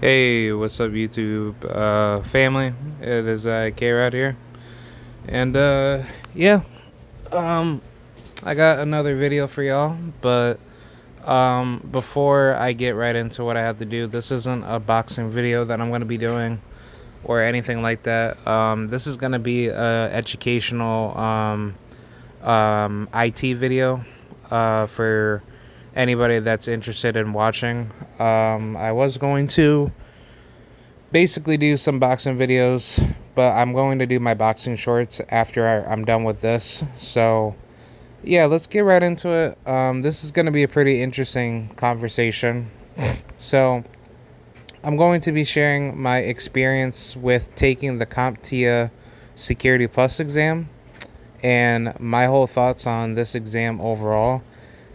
Hey, what's up, YouTube family? It is K-Rod here, and yeah, um, I got another video for y'all. But before I get right into what I have to do, this isn't a boxing video that I'm gonna be doing or anything like that. This is gonna be a educational IT video for anybody that's interested in watching. I was going to basically do some boxing videos, but I'm going to do my boxing shorts after I'm done with this. So yeah, let's get right into it. This is going to be a pretty interesting conversation. So I'm going to be sharing my experience with taking the Comptia Security Plus exam and my whole thoughts on this exam overall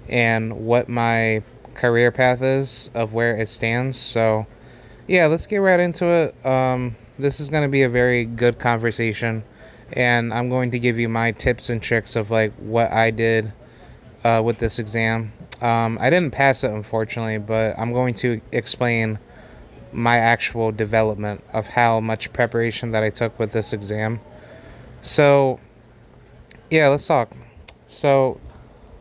and what my career path is of where it stands. So yeah, let's get right into it. This is going to be a very good conversation, and I'm going to give you my tips and tricks of like what I did with this exam. I didn't pass it, unfortunately, but I'm going to explain my actual development of how much preparation that I took with this exam. So yeah, let's talk. So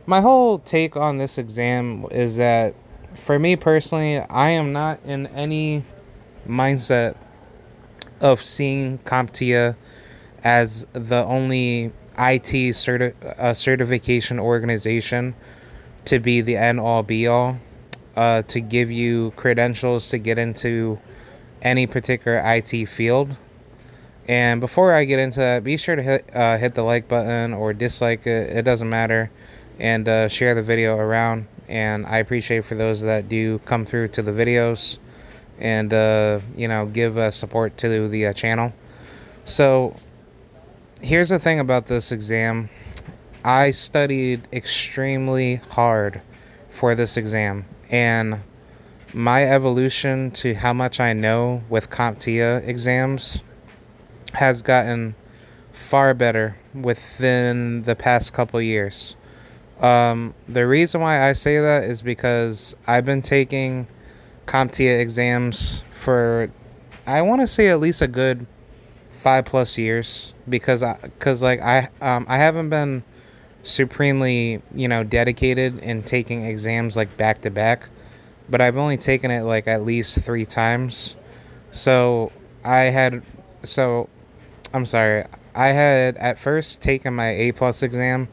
my whole take on this exam is that for me personally, I am not in any mindset of seeing Comptia as the only IT certification organization to be the end all be all, to give you credentials to get into any particular IT field. And before I get into that, be sure to hit the like button or dislike it. It doesn't matter. And share the video around. And I appreciate for those that do come through to the videos and give support to the channel. So here's the thing about this exam. I studied extremely hard for this exam, and my evolution to how much I know with Comptia exams has gotten far better within the past couple years. The reason why I say that is because I've been taking Comptia exams for, I want to say, at least a good 5+ years, because I haven't been supremely dedicated in taking exams like back to back, but I've only taken it like at least 3 times. So I'm sorry, I had at first taken my A+ exam,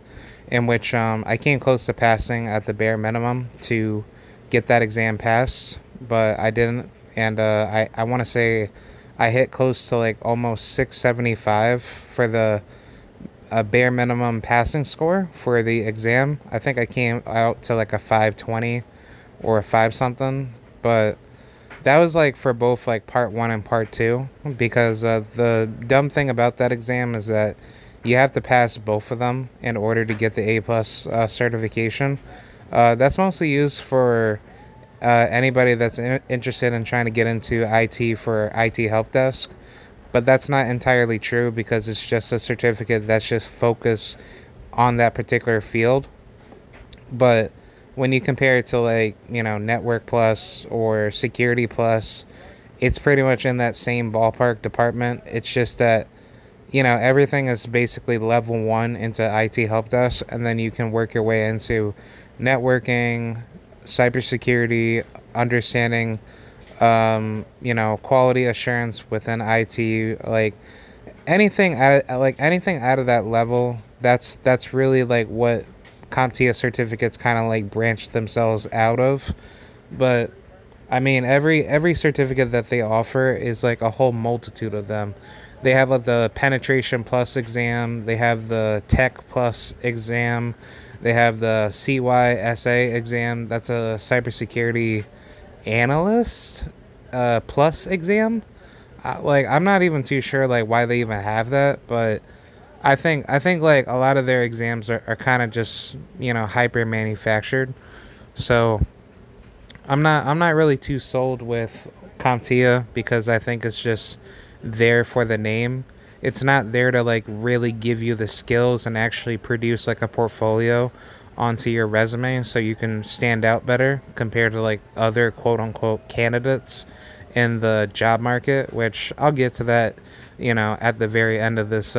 in which I came close to passing at the bare minimum to get that exam passed, but I didn't. And I want to say I hit close to like almost 675 for the bare minimum passing score for the exam. I think I came out to like a 520 or a 5 something, but that was like for both like part 1 and part 2, because the dumb thing about that exam is that you have to pass both of them in order to get the A+ certification. That's mostly used for anybody that's interested in trying to get into IT for IT help desk, but that's not entirely true, because it's just a certificate that's just focused on that particular field. But when you compare it to like Network Plus or Security Plus, it's pretty much in that same ballpark department. It's just that everything is basically level 1 into IT help desk, and then you can work your way into networking, cybersecurity, understanding, quality assurance within IT, like anything out of that level. That's really like what Comptia certificates kind of like branch themselves out of. But I mean, every certificate that they offer is like a whole multitude of them. They have like the Penetration Plus exam, they have the Tech Plus exam, they have the SY0-701 exam. That's a cybersecurity analyst plus exam. I'm not even too sure like why they even have that, but I think like a lot of their exams are kind of just hyper manufactured. So I'm not really too sold with Comptia, because I think it's just there for the name. It's not there to like really give you the skills and actually produce like a portfolio onto your resume so you can stand out better compared to like other quote unquote candidates in the job market, which I'll get to that, at the very end of this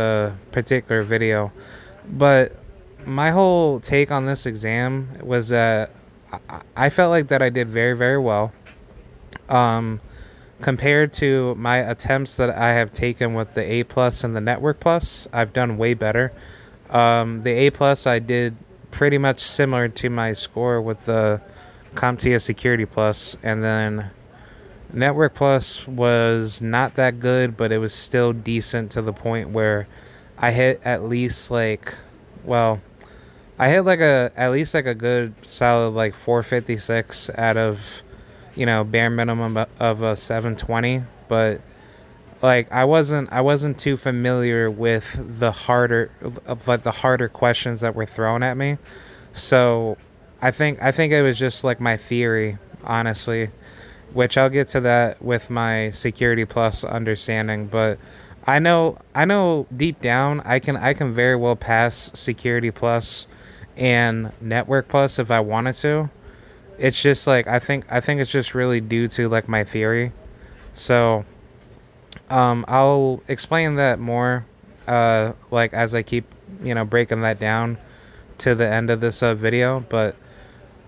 particular video. But my whole take on this exam was that I felt like that I did very, very well. Compared to my attempts that I have taken with the A plus and the Network plus, I've done way better. The A plus I did pretty much similar to my score with the Comptia Security plus, and then Network plus was not that good, but it was still decent to the point where I hit at least like, well, I hit like at least like a good solid like 456 out of, bare minimum of a 720. But like I wasn't too familiar with the harder questions that were thrown at me. So I think it was just like my theory, honestly, which I'll get to that with my Security plus understanding. But I know deep down I can very well pass Security plus and Network plus if I wanted to. It's just like I think it's just really due to like my theory. So I'll explain that more like as I keep breaking that down to the end of this video. But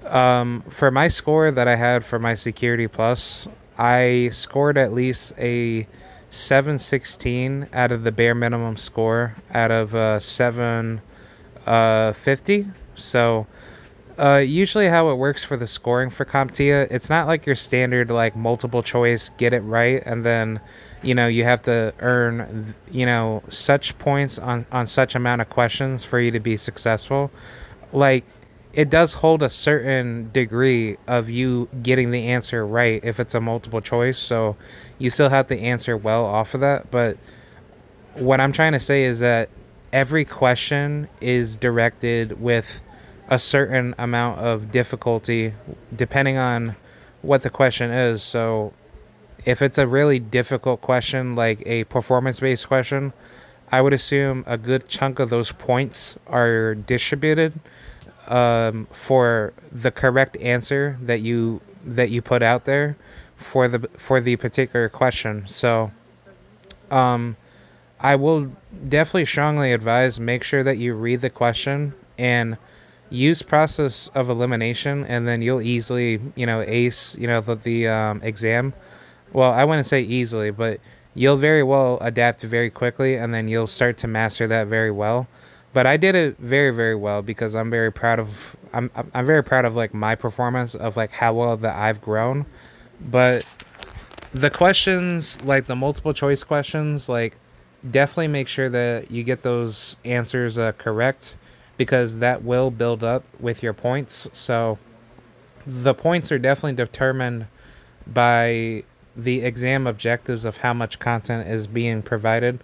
for my score that I had for my Security plus, I scored at least a 716 out of the bare minimum score out of 750. So usually how it works for the scoring for Comptia, it's not like your standard like multiple choice, get it right, and then you have to earn such points on such amount of questions for you to be successful. Like, it does hold a certain degree of you getting the answer right if it's a multiple choice, so you still have to answer well off of that. But what I'm trying to say is that every question is directed with a certain amount of difficulty depending on what the question is. So if it's a really difficult question, like a performance-based question, I would assume a good chunk of those points are distributed for the correct answer that you put out there for the particular question. So I will definitely strongly advise, make sure that you read the question and use process of elimination, and then you'll easily ace the exam. Well, I wouldn't say easily, but you'll very well adapt very quickly, and then you'll start to master that very well. But I did it very, very well because I'm very proud of I'm very proud of like my performance, of like how well that I've grown. But the questions, like the multiple choice questions, like definitely make sure that you get those answers correct, because that will build up with your points. So the points are definitely determined by the exam objectives of how much content is being provided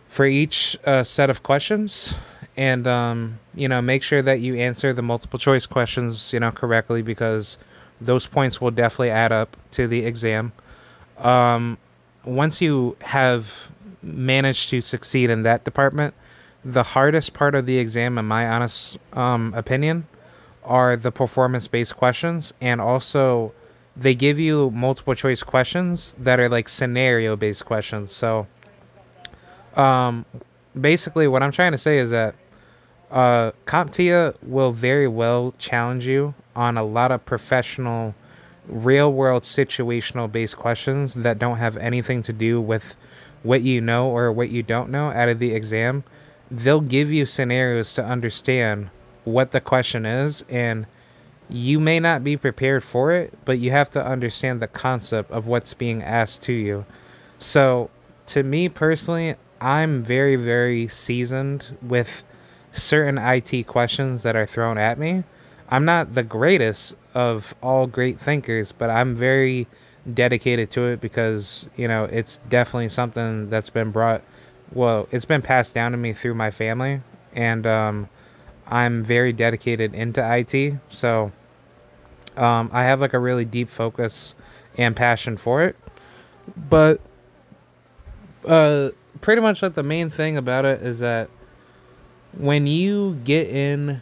for each set of questions. And make sure that you answer the multiple choice questions correctly, because those points will definitely add up to the exam. Once you have managed to succeed in that department, the hardest part of the exam, in my honest opinion, are the performance-based questions. And also they give you multiple choice questions that are like scenario-based questions. So basically what I'm trying to say is that Comptia will very well challenge you on a lot of professional, real-world, situational-based questions that don't have anything to do with what you know or what you don't know out of the exam. They'll give you scenarios to understand what the question is, and you may not be prepared for it, but you have to understand the concept of what's being asked to you. So to me personally, I'm very, very seasoned with certain IT questions that are thrown at me. I'm not the greatest of all great thinkers, but I'm very dedicated to it because, it's definitely something that's been it's been passed down to me through my family, and I'm very dedicated into IT. So I have like a really deep focus and passion for it. But pretty much like the main thing about it is that when you get in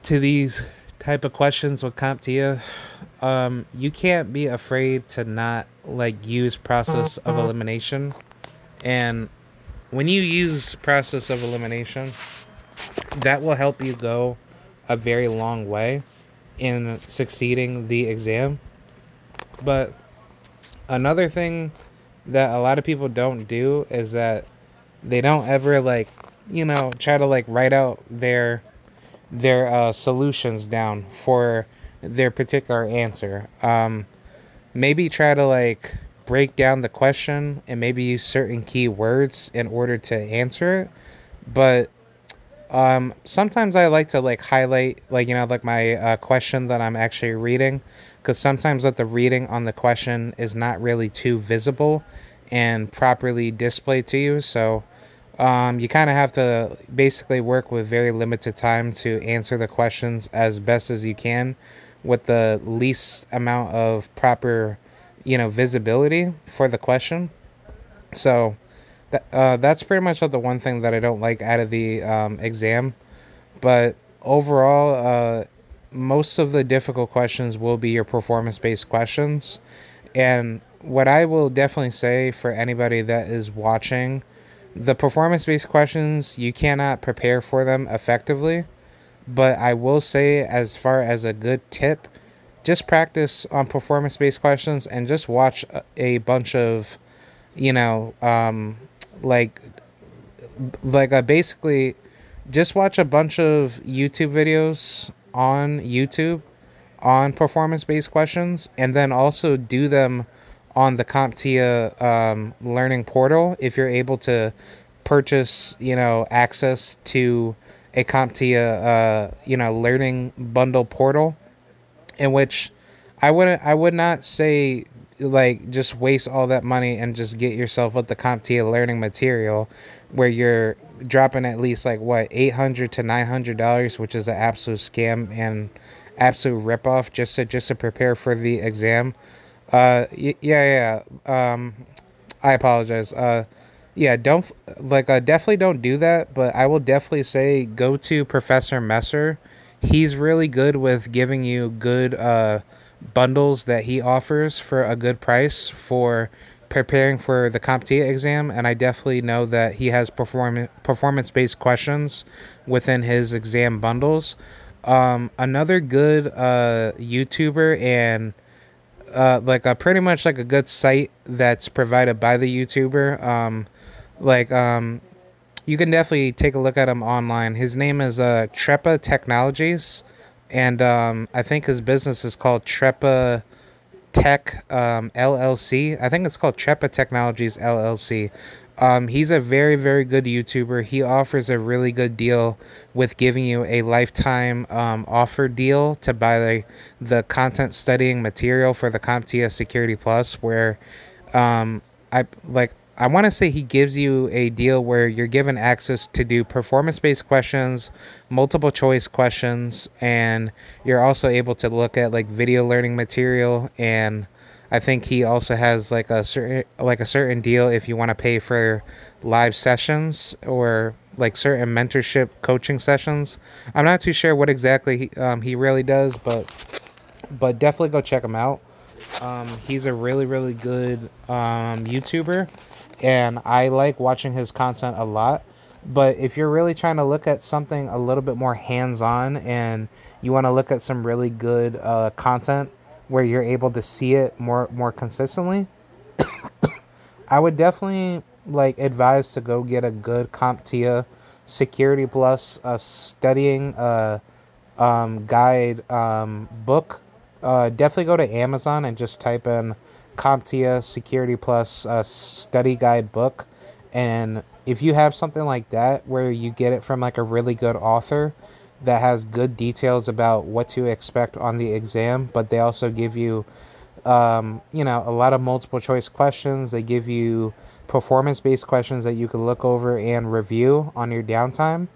to these type of questions with Comptia, you can't be afraid to not like use process of elimination. And when you use process of elimination, that will help you go a very long way in succeeding the exam. But another thing that a lot of people don't do is that they don't ever like, try to like write out their solutions down for their particular answer. Maybe try to like break down the question and maybe use certain key words in order to answer it. But sometimes I like to like highlight like like my question that I'm actually reading, because sometimes that the reading on the question is not really too visible and properly displayed to you. So you kind of have to basically work with very limited time to answer the questions as best as you can with the least amount of proper, visibility for the question. So that's pretty much the one thing that I don't like out of the exam. But overall, most of the difficult questions will be your performance-based questions. And what I will definitely say for anybody that is watching, the performance-based questions, you cannot prepare for them effectively. But I will say, as far as a good tip, just practice on performance-based questions and just watch a bunch of, you know, like basically just watch a bunch of YouTube videos on YouTube on performance-based questions, and then also do them on the Comptia learning portal if you're able to purchase, access to a Comptia, learning bundle portal, in which I would not say like just waste all that money and just get yourself with the Comptia learning material, where you're dropping at least like what, $800 to $900, which is an absolute scam and absolute ripoff just to prepare for the exam. Yeah. I apologize. Yeah, don't definitely don't do that. But I will definitely say go to Professor Messer. He's really good with giving you good bundles that he offers for a good price for preparing for the Comptia exam. And I definitely know that he has performance-based questions within his exam bundles. Another good YouTuber and pretty much like a good site that's provided by the YouTuber. You can definitely take a look at him online. His name is Trepa Technologies, and I think his business is called Trepa Tech LLC. I think it's called Trepa Technologies LLC. He's a very, very good YouTuber. He offers a really good deal with giving you a lifetime offer deal to buy the content studying material for the Comptia Security Plus, where I want to say he gives you a deal where you're given access to do performance-based questions, multiple choice questions, and you're also able to look at like video learning material. And I think he also has like a certain deal if you want to pay for live sessions or like certain mentorship coaching sessions. I'm not too sure what exactly he really does, but definitely go check him out. He's a really, really good YouTuber, and I like watching his content a lot. But if you're really trying to look at something a little bit more hands-on and you want to look at some really good content where you're able to see it more consistently, I would definitely like advise to go get a good Comptia Security Plus studying guide book. Definitely go to Amazon and just type in Comptia Security Plus study guide book. And if you have something like that where you get it from like a really good author that has good details about what to expect on the exam, but they also give you a lot of multiple choice questions. They give you performance-based questions that you can look over and review on your downtime.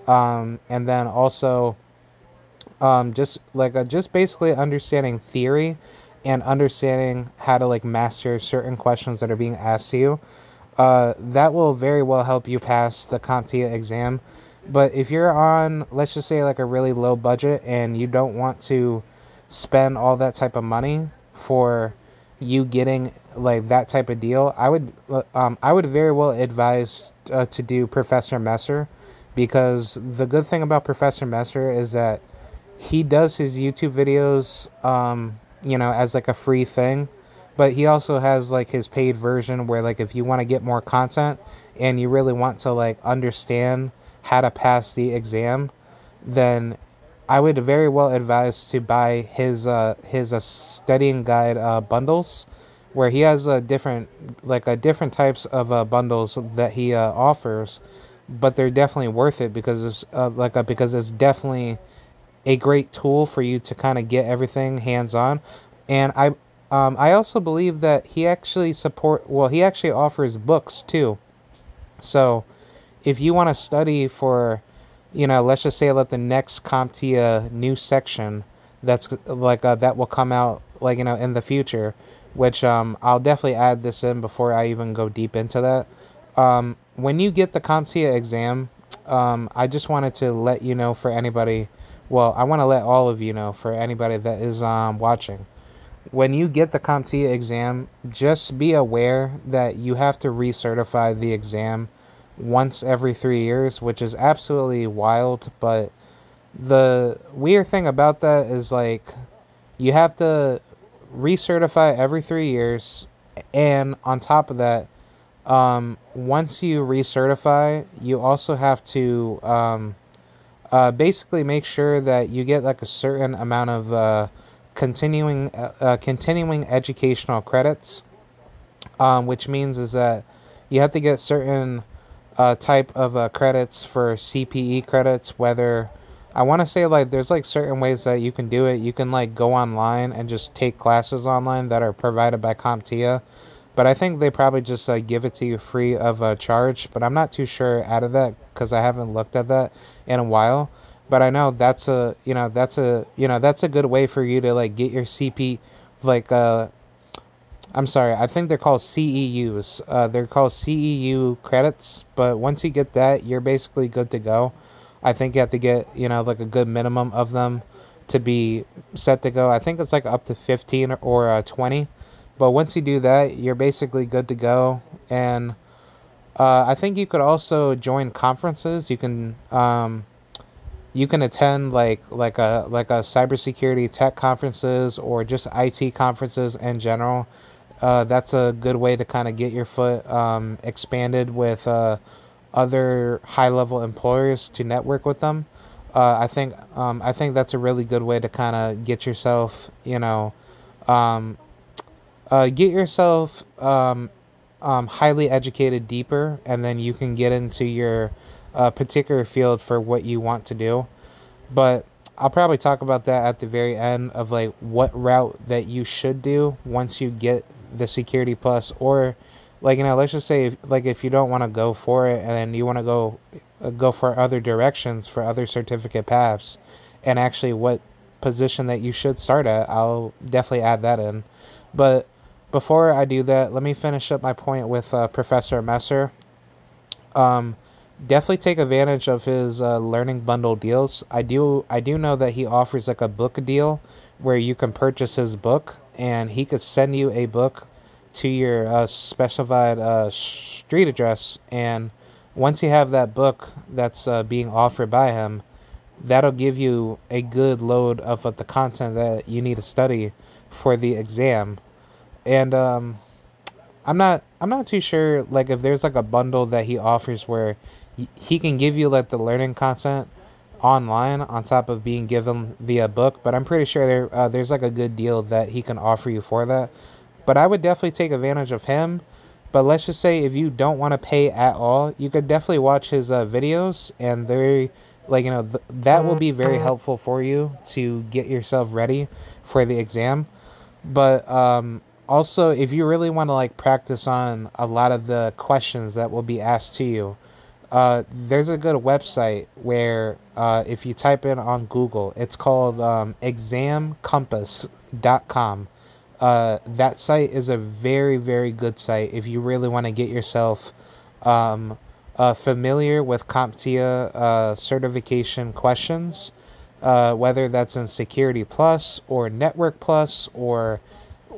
And then also just basically understanding theory and understanding how to like master certain questions that are being asked to you. That will very well help you pass the Comptia exam. But if you're on, let's just say, like a really low budget and you don't want to spend all that type of money for you getting like that type of deal, I would very well advise to do Professor Messer, because the good thing about Professor Messer is that he does his YouTube videos, you know, as like a free thing, but he also has like his paid version where like if you want to get more content and you really want to like understand how to pass the exam, then I would very well advise to buy his studying guide bundles, where he has different types of bundles that he offers, but they're definitely worth it because because it's definitely a great tool for you to kind of get everything hands on. And I also believe that he actually offers books too. So if you want to study for, you know, let's just say like the next Comptia new section that's that will come out like, you know, in the future, which I'll definitely add this in before I even go deep into that. When you get the Comptia exam, I just wanted to let you know, for anybody, well, I want to let all of you know, for anybody that is watching. When you get the Comptia exam, just be aware that you have to recertify the exam once every 3 years, which is absolutely wild. But the weird thing about that is like you have to recertify every 3 years, and on top of that, once you recertify, you also have to basically make sure that you get like a certain amount of continuing educational credits, which means is that you have to get certain type of credits for CPE credits. Whether I want to say like there's like certain ways that you can do it. You can like go online and just take classes online that are provided by Comptia, but I think they probably just give it to you free of charge. But I'm not too sure out of that because I haven't looked at that in a while. But I know that's a good way for you to like get your CP, like I'm sorry, I think they're called CEUs. They're called CEU credits, but once you get that, you're basically good to go. I think you have to get, you know, like a good minimum of them to be set to go. I think it's like up to 15 or 20. But once you do that, you're basically good to go. And I think you could also join conferences. You can attend like a cybersecurity tech conferences or just IT conferences in general. That's a good way to kind of get your foot expanded with other high level employers to network with them. I think that's a really good way to kind of get yourself, you know, get yourself highly educated deeper, and then you can get into your particular field for what you want to do. But I'll probably talk about that at the very end of like what route that you should do once you get the Security Plus, or like, you know, let's just say if you don't want to go for it and then you want to go for other directions for other certificate paths, and actually what position that you should start at, I'll definitely add that in. But before I do that, let me finish up my point with Professor Messer. Definitely take advantage of his learning bundle deals. I do know that he offers like a book deal where you can purchase his book, and he could send you a book to your specified street address. And once you have that book that's being offered by him, that'll give you a good load of the content that you need to study for the exam. And I'm not too sure like if there's like a bundle that he offers where he can give you like the learning content online on top of being given via book, but I'm pretty sure there's like a good deal that he can offer you for that. But I would definitely take advantage of him. But let's just say if you don't want to pay at all, you could definitely watch his videos, and they're like, you know, that will be very helpful for you to get yourself ready for the exam. But also, if you really want to like practice on a lot of the questions that will be asked to you, there's a good website where if you type in on Google, it's called examcompass.com. That site is a very, very good site if you really want to get yourself familiar with Comptia certification questions. whether that's in Security Plus or Network Plus or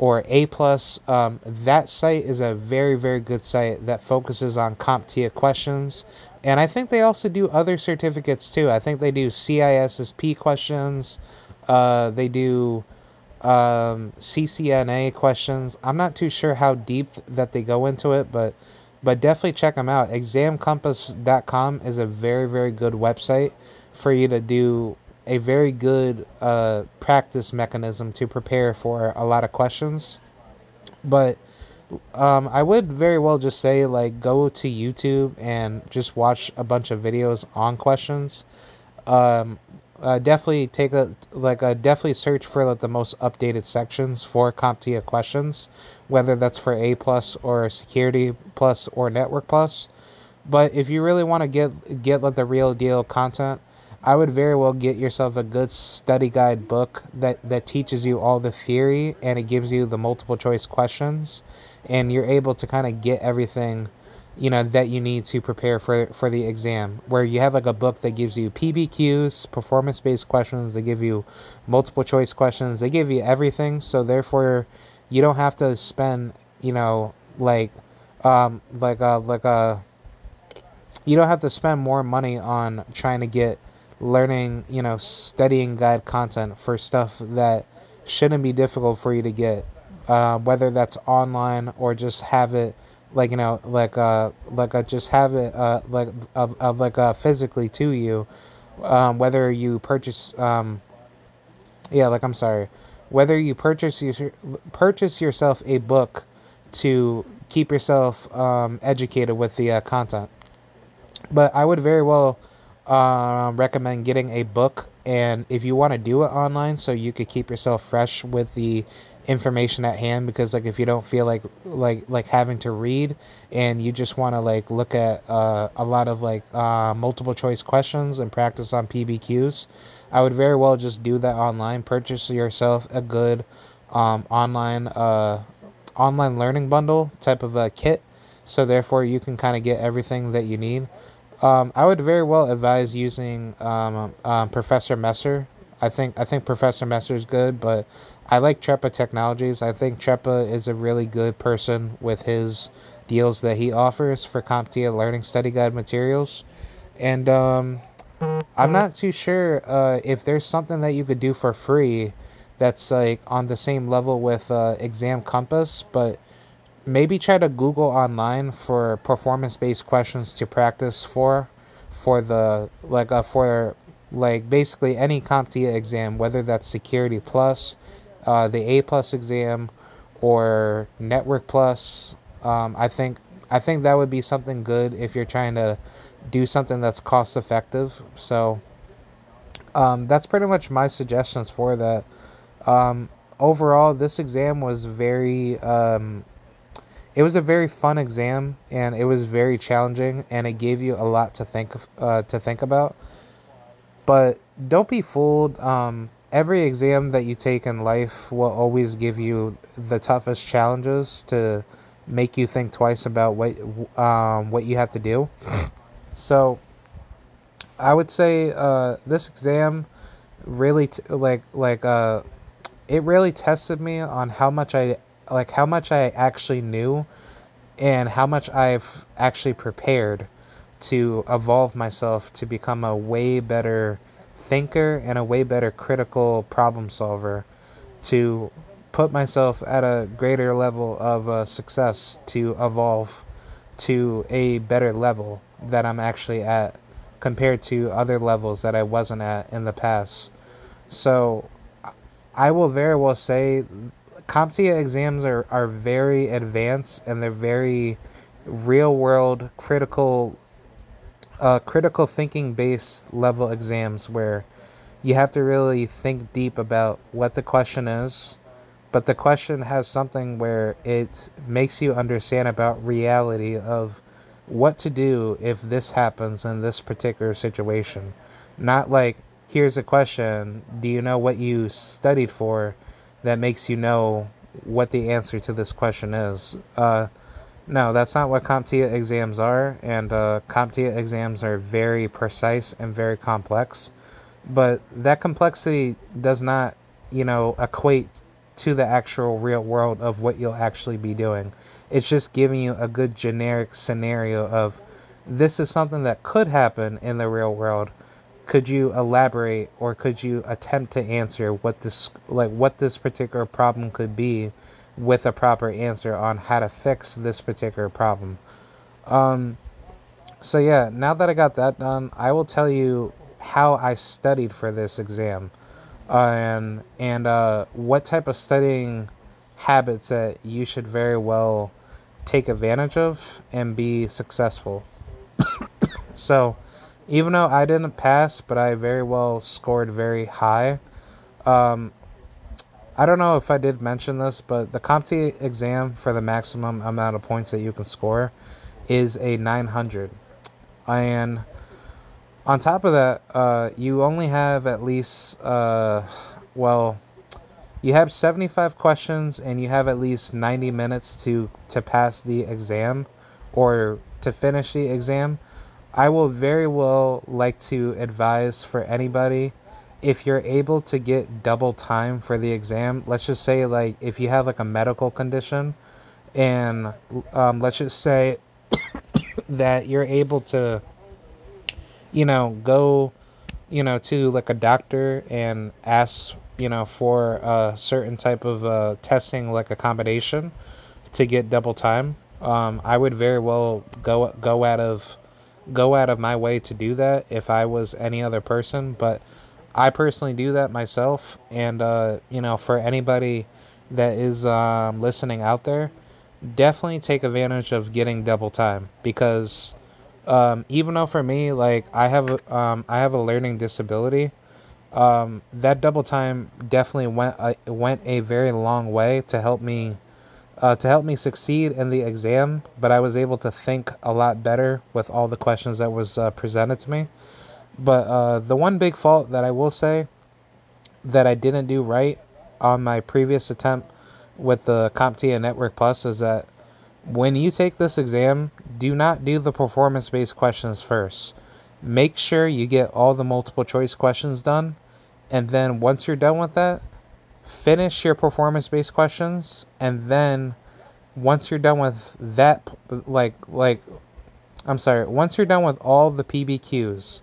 A Plus. That site is a very, very good site that focuses on Comptia questions. And I think they also do other certificates too. I think they do CISSP questions. They do CCNA questions. I'm not too sure how deep that they go into it, but definitely check them out. Examcompass.com is a very, very good website for you to do a very good practice mechanism to prepare for a lot of questions. But I would very well just say, like, go to YouTube and just watch a bunch of videos on questions. Um, definitely take definitely search for like the most updated sections for CompTIA questions, whether that's for A plus or Security plus or Network plus. But if you really want to get like the real deal content, I would very well get yourself a good study guide book that teaches you all the theory and it gives you the multiple choice questions, and you're able to kind of get everything, you know, that you need to prepare for the exam. Where you have like a book that gives you PBQs, performance based questions, they give you multiple choice questions, they give you everything. So therefore, you don't have to spend, you know, um like a like a you don't have to spend more money on trying to get learning, you know, studying guide content for stuff that shouldn't be difficult for you to get, whether that's online or just have it, like, you know, just have it physically to you, whether you purchase yeah, like, I'm sorry, whether you purchase yourself a book to keep yourself educated with the content. But I would very well recommend getting a book, and if you want to do it online, so you could keep yourself fresh with the information at hand, because like if you don't feel like having to read and you just want to like look at a lot of like multiple choice questions and practice on PBQs, I would very well just do that online. Purchase yourself a good online learning bundle type of a kit, so therefore you can kind of get everything that you need. I would very well advise using Professor Messer. I think Professor Messer is good, but I like Trepa Technologies. I think Trepa is a really good person with his deals that he offers for CompTIA Learning Study Guide materials. And I'm not too sure if there's something that you could do for free that's like on the same level with Exam Compass, but maybe try to Google online for performance-based questions to practice for basically any CompTIA exam, whether that's Security Plus, the A Plus exam, or Network Plus. I think that would be something good if you're trying to do something that's cost effective. So that's pretty much my suggestions for that. Overall, this exam was it was a very fun exam, and it was very challenging, and it gave you a lot to think about. But don't be fooled. Every exam that you take in life will always give you the toughest challenges to make you think twice about what you have to do. So I would say this exam really it really tested me on how much I actually knew and how much I've actually prepared to evolve myself to become a way better thinker and a way better critical problem solver, to put myself at a greater level of success, to evolve to a better level that I'm actually at compared to other levels that I wasn't at in the past. So I will very well say CompTIA exams are very advanced, and they're very real world critical thinking based level exams where you have to really think deep about what the question is, but the question has something where it makes you understand about reality of what to do if this happens in this particular situation. Not like, here's a question, do you know what you studied for that makes you know what the answer to this question is? No, that's not what CompTIA exams are, and CompTIA exams are very precise and very complex. but that complexity does not, equate to the actual real world of what you'll actually be doing. It's just giving you a good generic scenario of this is something that could happen in the real world. Could you elaborate, or could you attempt to answer what this particular problem could be with a proper answer on how to fix this particular problem? So yeah, now that I got that done, I will tell you how I studied for this exam, and what type of studying habits that you should very well take advantage of and be successful. So, even though I didn't pass, but I very well scored very high. I don't know if I did mention this, but the Comptia exam for the maximum amount of points that you can score is a 900. And on top of that, you only have at least, you have 75 questions and you have at least 90 minutes to pass the exam or to finish the exam. I will very well like to advise for anybody, if you're able to get double time for the exam. Let's just say, like, if you have like a medical condition, and let's just say that you're able to, go, to like a doctor and ask, for a certain type of testing, like accommodation, to get double time. I would very well go out of my way to do that if I was any other person, but I personally do that myself. And for anybody that is listening out there, definitely take advantage of getting double time, because even though for me, like, I have a learning disability, that double time definitely went a very long way to help me succeed in the exam. But I was able to think a lot better with all the questions that was presented to me. But the one big fault that I will say that I didn't do right on my previous attempt with the Comptia Network Plus is that when you take this exam, do not do the performance-based questions first. Make sure you get all the multiple choice questions done, and then once you're done with that, finish your performance-based questions. And then once you're done with that, once you're done with all the PBQs,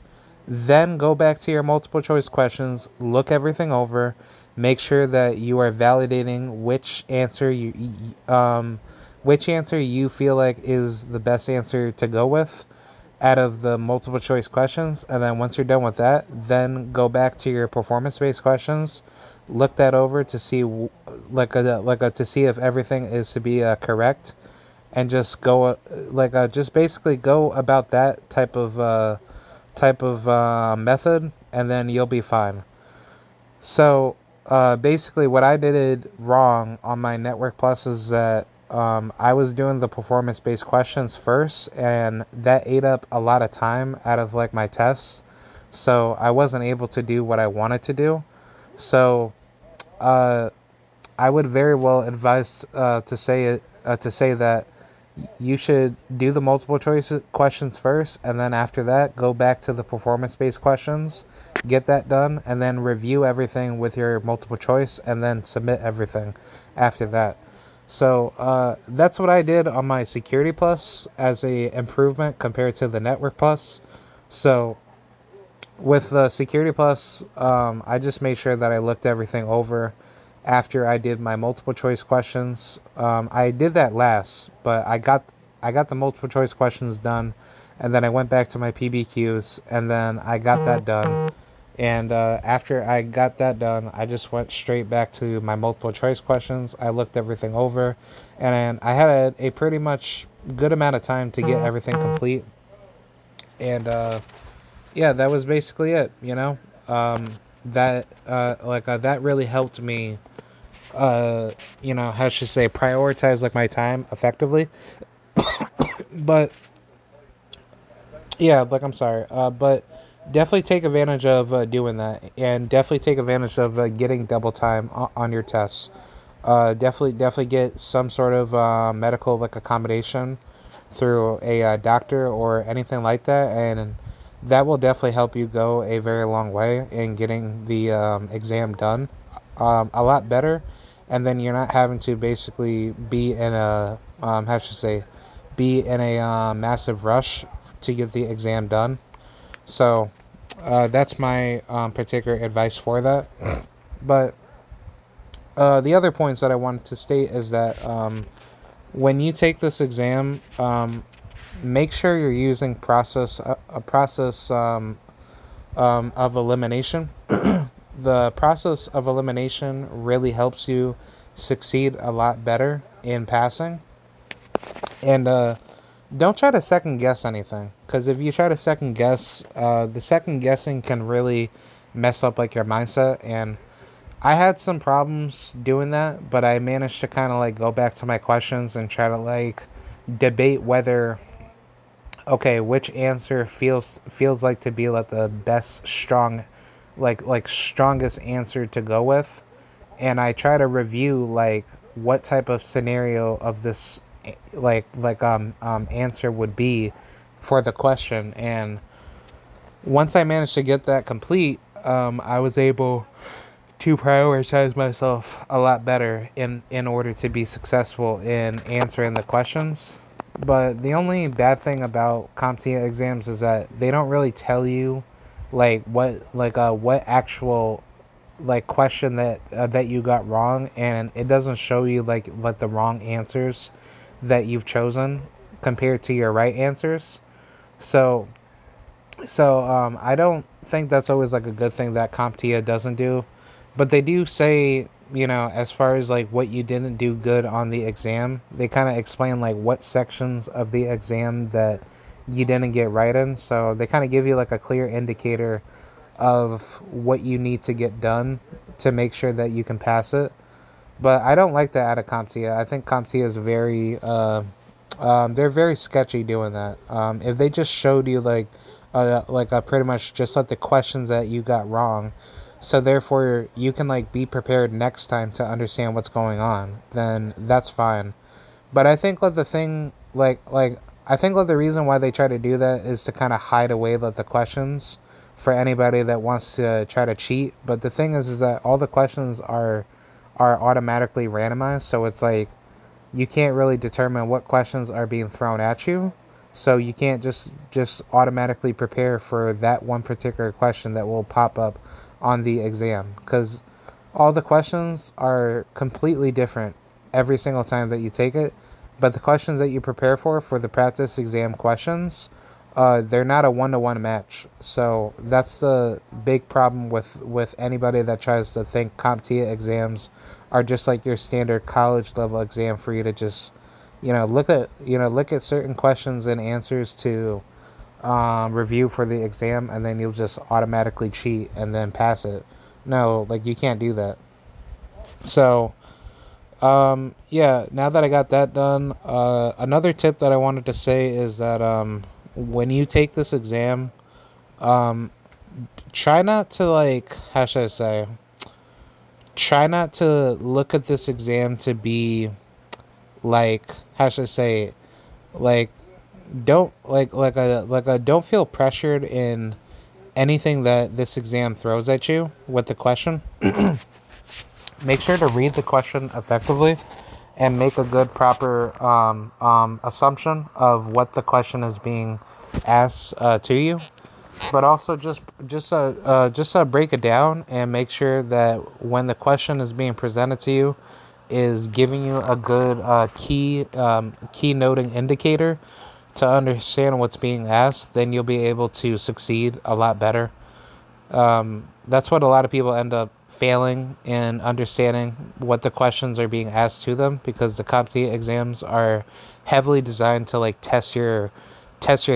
then go back to your multiple choice questions, look everything over, make sure that you are validating which answer you feel like is the best answer to go with out of the multiple choice questions. And then once you're done with that, then go back to your performance based questions, look that over to see to see if everything is to be correct, and just go just basically go about that type of method, and then you'll be fine. So basically what I did wrong on my Network Plus is that I was doing the performance-based questions first, and that ate up a lot of time out of like my tests, so I wasn't able to do what I wanted to do. So I would very well advise to say that you should do the multiple choice questions first, and then after that, go back to the performance-based questions, get that done, and then review everything with your multiple choice, and then submit everything after that. So that's what I did on my Security Plus as a improvement compared to the Network Plus. So with the Security Plus, I just made sure that I looked everything over after I did my multiple choice questions. I did that last, but I got the multiple choice questions done, and then I went back to my PBQs, and then I got that done. And after I got that done, I just went straight back to my multiple choice questions. I looked everything over, and I had a pretty much good amount of time to get everything complete. And yeah, that was basically it. That really helped me. How should I say, prioritize like my time effectively. But yeah, I'm sorry. But definitely take advantage of doing that, and definitely take advantage of getting double time on your tests. Definitely get some sort of medical accommodation through a doctor or anything like that, and that will definitely help you go a very long way in getting the exam done a lot better. And then you're not having to basically be in a, how should I say, be in a massive rush to get the exam done. So that's my particular advice for that. But the other points that I wanted to state is that when you take this exam, make sure you're using a process of elimination. The process of elimination really helps you succeed a lot better in passing. And don't try to second guess anything, because if you try to second guess, the second guessing can really mess up like your mindset. And I had some problems doing that, but I managed to kind of like go back to my questions and try to like debate whether, okay, which answer feels like to be like the best strongest answer to go with. And I try to review like what type of scenario of this answer would be for the question. And once I managed to get that complete, I was able to prioritize myself a lot better in order to be successful in answering the questions. But the only bad thing about Comptia exams is that they don't really tell you what actual question that you got wrong, and it doesn't show you like the wrong answers that you've chosen compared to your right answers. So I don't think that's always like a good thing that Comptia doesn't do. But they do say, as far as like what you didn't do good on the exam, they kind of explain like what sections of the exam that you didn't get right in. So they kind of give you like a clear indicator of what you need to get done to make sure that you can pass it. But I don't like that out of Comptia. I think Comptia is they're very sketchy doing that. If they just showed you pretty much just like the questions that you got wrong, so therefore you can like be prepared next time to understand what's going on, then that's fine. But I think the thing I think the reason why they try to do that is to kind of hide away the questions for anybody that wants to try to cheat. But the thing is that all the questions are automatically randomized, so it's like you can't really determine what questions are being thrown at you. So you can't just automatically prepare for that one particular question that will pop up on the exam, because all the questions are completely different every single time that you take it. But the questions that you prepare for the practice exam questions, they're not a one-to-one match. So that's the big problem with anybody that tries to think Comptia exams are just like your standard college level exam for you to just look at certain questions and answers to review for the exam, and then you'll just automatically cheat and then pass it. No, like, you can't do that. So yeah, now that I got that done, another tip that I wanted to say is that when you take this exam, try not to how should I say, try not to look at this exam to be how should I say, don't don't feel pressured in anything that this exam throws at you with the question. Make sure to read the question effectively and make a good proper assumption of what the question is being asked to you. But also just break it down and make sure that when the question is being presented to you is giving you a good keynoting indicator to understand what's being asked, then you'll be able to succeed a lot better. That's what a lot of people end up failing in understanding what the questions are being asked to them, because the Comptia exams are heavily designed to test your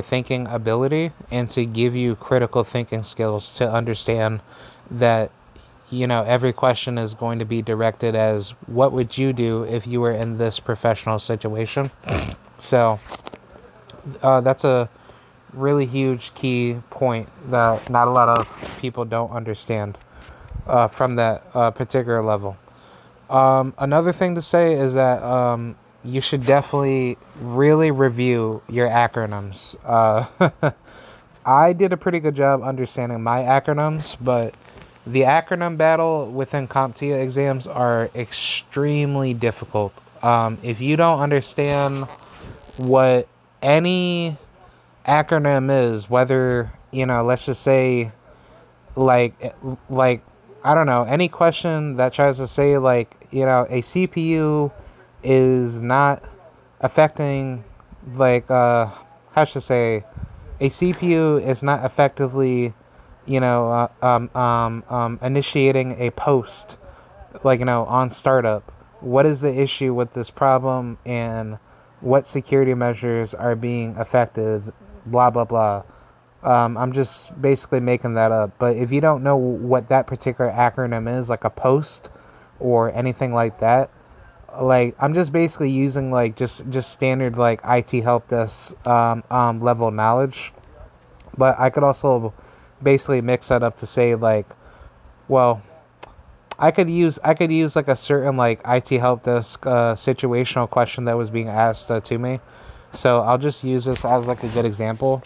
thinking ability and to give you critical thinking skills to understand that every question is going to be directed as what would you do if you were in this professional situation. So that's a really huge key point that not a lot of people don't understand from that particular level. Another thing to say is that you should definitely really review your acronyms. I did a pretty good job understanding my acronyms, but the acronym battle within Comptia exams are extremely difficult. If you don't understand what any acronym is, whether, let's just say, like, like, I don't know, any question that tries to say, like, a CPU is not affecting, like, how should I say, a CPU is not effectively, initiating a post, like, on startup. What is the issue with this problem, and what security measures are being affected? Blah blah blah. I'm just basically making that up. But if you don't know what that particular acronym is, like a post or anything like that, like I'm just basically using like just standard like IT help desk level knowledge. But I could also basically mix that up to say like, well, I could use like a certain like IT help desk situational question that was being asked to me. So I'll just use this as like a good example.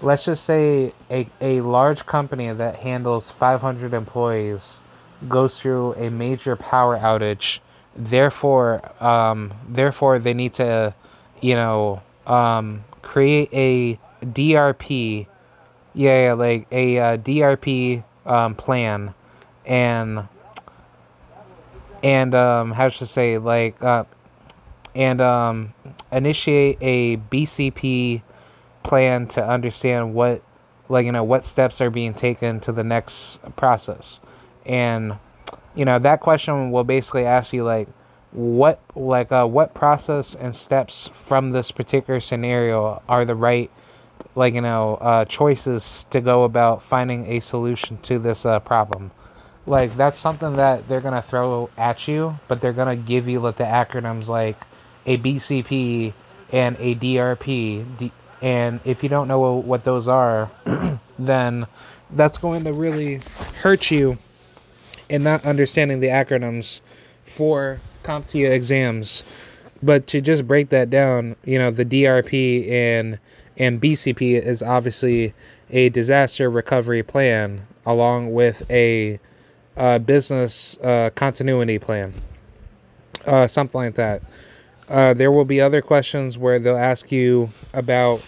Let's just say a large company that handles 500 employees goes through a major power outage. Therefore they need to, create a DRP. Yeah, like a DRP plan, and how should I say, like and initiate a BCP plan to understand what, like, what steps are being taken to the next process. And that question will basically ask you like what process and steps from this particular scenario are the right, like, choices to go about finding a solution to this problem. Like, that's something that they're gonna throw at you, but they're gonna give you like the acronyms like a BCP and a DRP. And if you don't know what those are, then that's going to really hurt you in not understanding the acronyms for CompTIA exams. But to just break that down, the DRP and BCP is obviously a disaster recovery plan along with a business continuity plan, something like that. There will be other questions where they'll ask you about,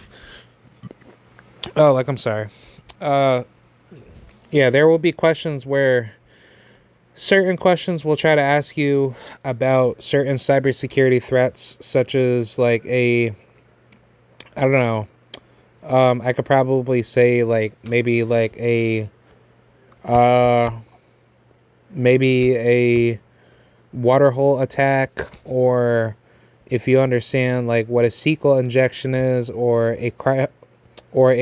I'm sorry. Yeah, there will be questions where certain questions will try to ask you about certain cybersecurity threats, such as like I don't know, I could probably say like maybe like maybe a water hole attack, or if you understand like what a SQL injection is, or a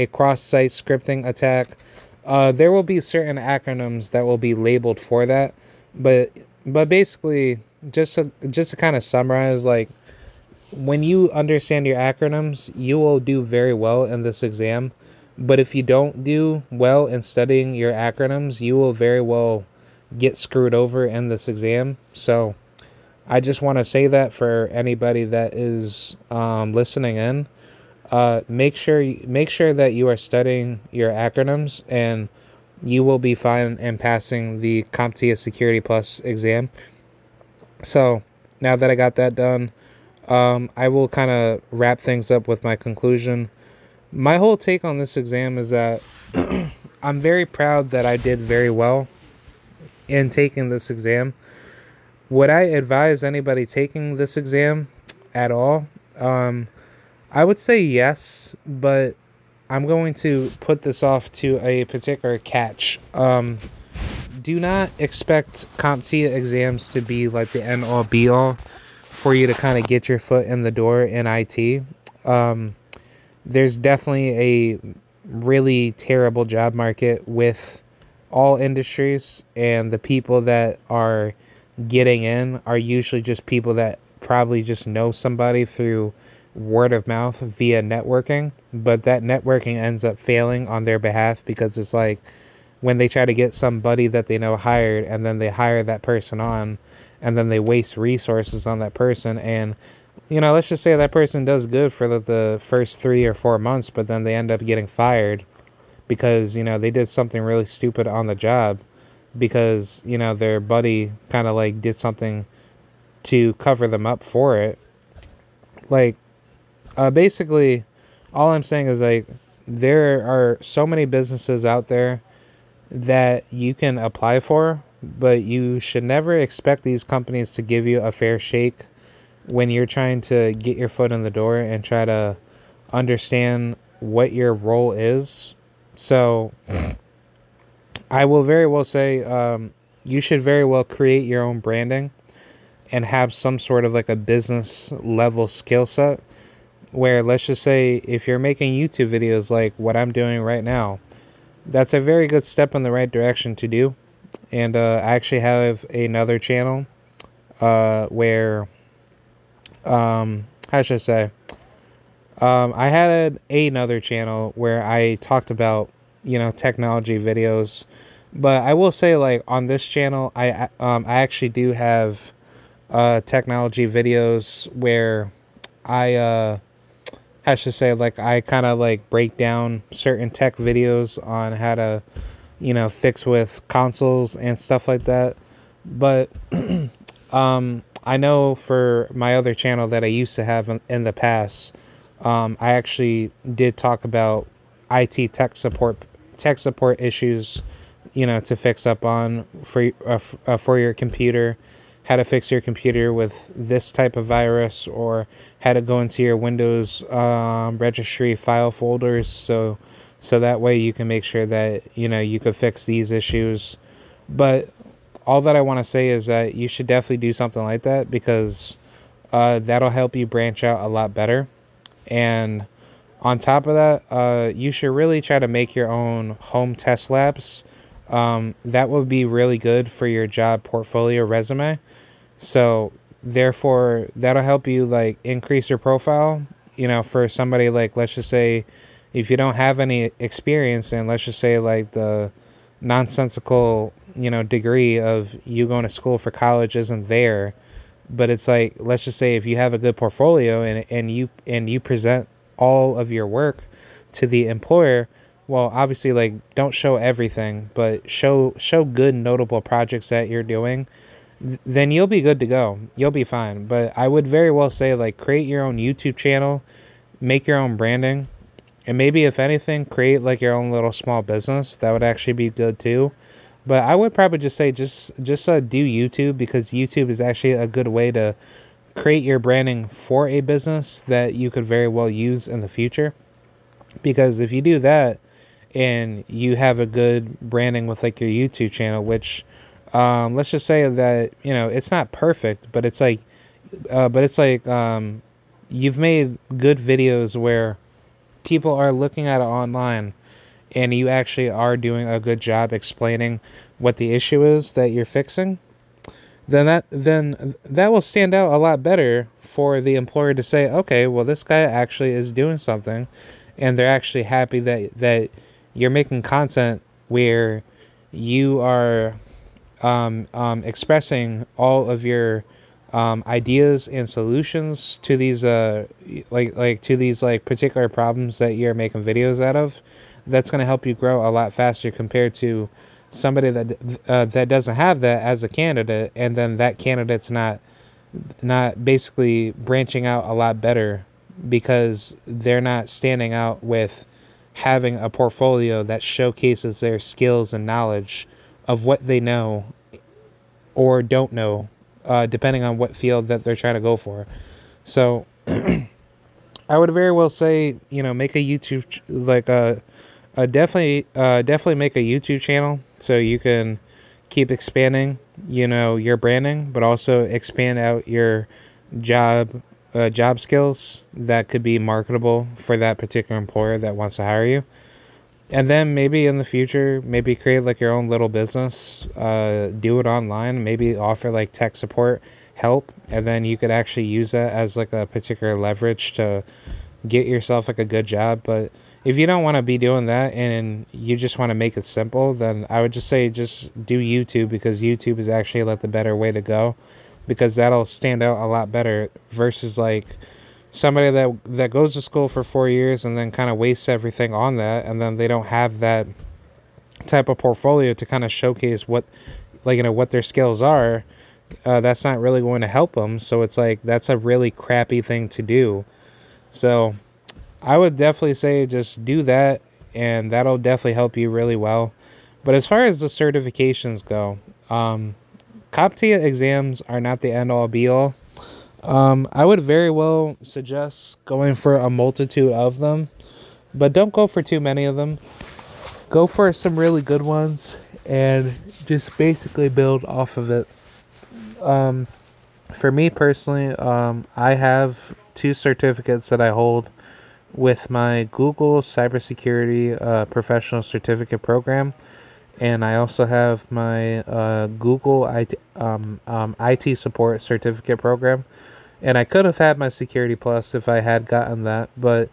cross-site scripting attack. There will be certain acronyms that will be labeled for that, but basically, just to kind of summarize, like, when you understand your acronyms, you will do very well in this exam. But if you don't do well in studying your acronyms, you will very well get screwed over in this exam. So I just want to say that for anybody that is listening in, make sure that you are studying your acronyms, and you will be fine in passing the CompTIA Security Plus exam. So now that I got that done, I will kind of wrap things up with my conclusion. My whole take on this exam is that I'm very proud that I did very well in taking this exam. Would I advise anybody taking this exam at all? I would say yes, but I'm going to put this off to a particular catch. Do not expect CompTIA exams to be like the end-all be-all for you to kind of get your foot in the door in IT. There's definitely a really terrible job market with all industries, and the people that are getting in are usually just people that probably just know somebody through word of mouth via networking, but that networking ends up failing on their behalf, because it's like when they try to get somebody that they know hired, and then they hire that person on, and then they waste resources on that person, and let's just say that person does good for the first 3 or 4 months, but then they end up getting fired. because, you know, they did something really stupid on the job because, you know, their buddy kind of like did something to cover them up for it. Like, basically, all I'm saying is, like, there are so many businesses out there that you can apply for, but you should never expect these companies to give you a fair shake when you're trying to get your foot in the door and try to understand what your role is. So I will very well say, you should very well create your own branding and have some sort of like a business level skill set where, let's just say, if you're making YouTube videos like what I'm doing right now, that's a very good step in the right direction to do. And I actually have another channel where, how should I say, I had another channel where I talked about, you know, technology videos. But I will say, like, on this channel, I actually do have technology videos where I how should I say, like, I kind of like break down certain tech videos on how to, you know, fix with consoles and stuff like that. But I know for my other channel that I used to have in the past, I actually did talk about IT tech support issues, you know, to fix up on for your computer, how to fix your computer with this type of virus, or how to go into your Windows registry file folders, so that way you can make sure that, you know, you could fix these issues. But all that I want to say is that you should definitely do something like that, because that'll help you branch out a lot better. And on top of that, you should really try to make your own home test labs. That would be really good for your job portfolio resume. So therefore, that'll help you like increase your profile, you know, for somebody like, let's just say, if you don't have any experience, and let's just say like the nonsensical, you know, degree of you going to school for college isn't there, but it's like, let's just say if you have a good portfolio and you present all of your work to the employer, well, obviously, like, don't show everything, but show good notable projects that you're doing, then you'll be good to go. You'll be fine. But I would very well say, like, create your own YouTube channel, make your own branding, and maybe, if anything, create like your own little small business. That would actually be good too. But I would probably just say just do YouTube, because YouTube is actually a good way to create your branding for a business that you could very well use in the future. Because if you do that and you have a good branding with like your YouTube channel, which let's just say that, you know, it's not perfect, but it's like you've made good videos where people are looking at it online, and you actually are doing a good job explaining what the issue is that you're fixing, then that will stand out a lot better for the employer to say, okay, well, this guy actually is doing something, and they're actually happy that you're making content where you are expressing all of your ideas and solutions to these particular problems that you're making videos out of. That's going to help you grow a lot faster compared to somebody that doesn't have that as a candidate, and then that candidate's not basically branching out a lot better because they're not standing out with having a portfolio that showcases their skills and knowledge of what they know or don't know, depending on what field that they're trying to go for. So I would very well say, you know, make a YouTube, definitely make a YouTube channel so you can keep expanding, you know, your branding, but also expand out your job skills that could be marketable for that particular employer that wants to hire you. And then maybe in the future, maybe create like your own little business, do it online, maybe offer like tech support help, and then you could actually use that as like a particular leverage to get yourself like a good job. But if you don't want to be doing that and you just want to make it simple, then I would just say just do YouTube, because YouTube is actually like the better way to go, because that'll stand out a lot better versus like somebody that goes to school for 4 years and then kind of wastes everything on that, and then they don't have that type of portfolio to kind of showcase what, like, you know, what their skills are. That's not really going to help them. So it's like, that's a really crappy thing to do. So I would definitely say just do that, and that'll definitely help you really well. But as far as the certifications go, Comptia exams are not the end all be all. I would very well suggest going for a multitude of them, but don't go for too many of them. Go for some really good ones and just basically build off of it. For me personally, I have 2 certificates that I hold with my Google Cybersecurity Professional Certificate Program, and I also have my Google IT Support Certificate Program. And I could have had my Security Plus if I had gotten that, but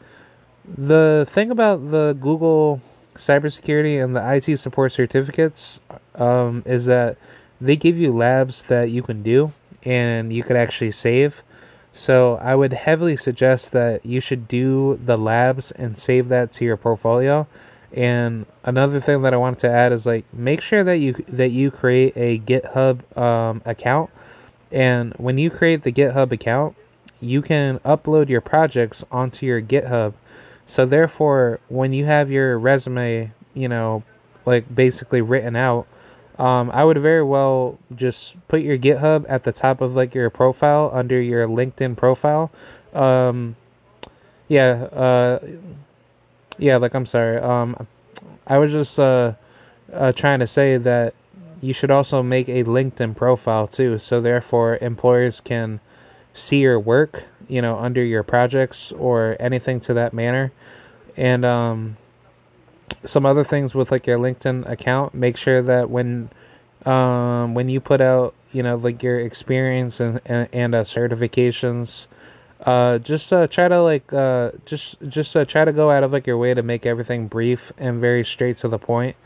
the thing about the Google Cybersecurity and the IT Support certificates is that they give you labs that you can do and you could actually save. So I would heavily suggest that you should do the labs and save that to your portfolio. And another thing that I wanted to add is, like, make sure that you create a GitHub account. And when you create the GitHub account, you can upload your projects onto your GitHub. So therefore, when you have your resume, you know, like basically written out, I would very well just put your GitHub at the top of like your profile under your LinkedIn profile. Yeah, like, I'm sorry. I was just trying to say that you should also make a LinkedIn profile too, so therefore employers can see your work, you know, under your projects or anything to that manner. And some other things with like your LinkedIn account, make sure that when you put out, you know, like your experience and certifications, just try to like try to go out of like your way to make everything brief and very straight to the point,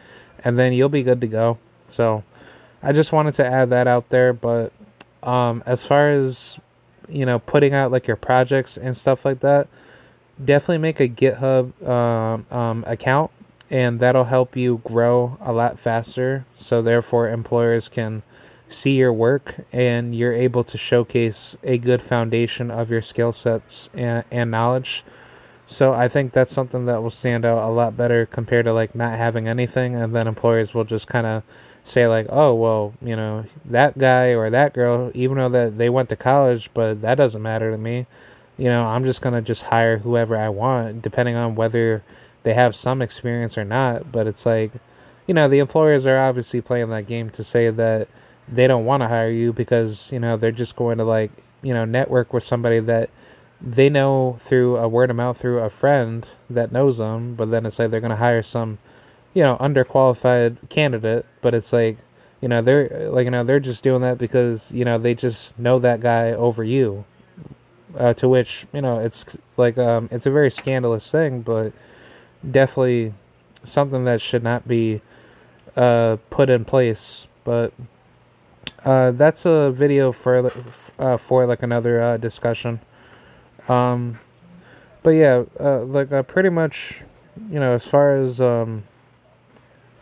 and then you'll be good to go. So I just wanted to add that out there. But as far as, you know, putting out like your projects and stuff like that, definitely make a GitHub account, and that'll help you grow a lot faster. So therefore employers can see your work and you're able to showcase a good foundation of your skill sets and knowledge. So I think that's something that will stand out a lot better compared to like not having anything, and then employers will just kind of say like, oh, well, you know, that guy or that girl, even though that they went to college, but that doesn't matter to me. You know, I'm just going to just hire whoever I want, depending on whether they have some experience or not. But it's like, you know, the employers are obviously playing that game to say that they don't want to hire you because, you know, they're just going to like, you know, network with somebody that they know through a word of mouth, through a friend that knows them. But then it's like they're going to hire some, you know, underqualified candidate. But it's like, you know, they're like, you know, they're just doing that because, you know, they just know that guy over you. To which, you know, it's like it's a very scandalous thing, but definitely something that should not be put in place. But that's a video for like another discussion. But yeah, like pretty much, you know, as far as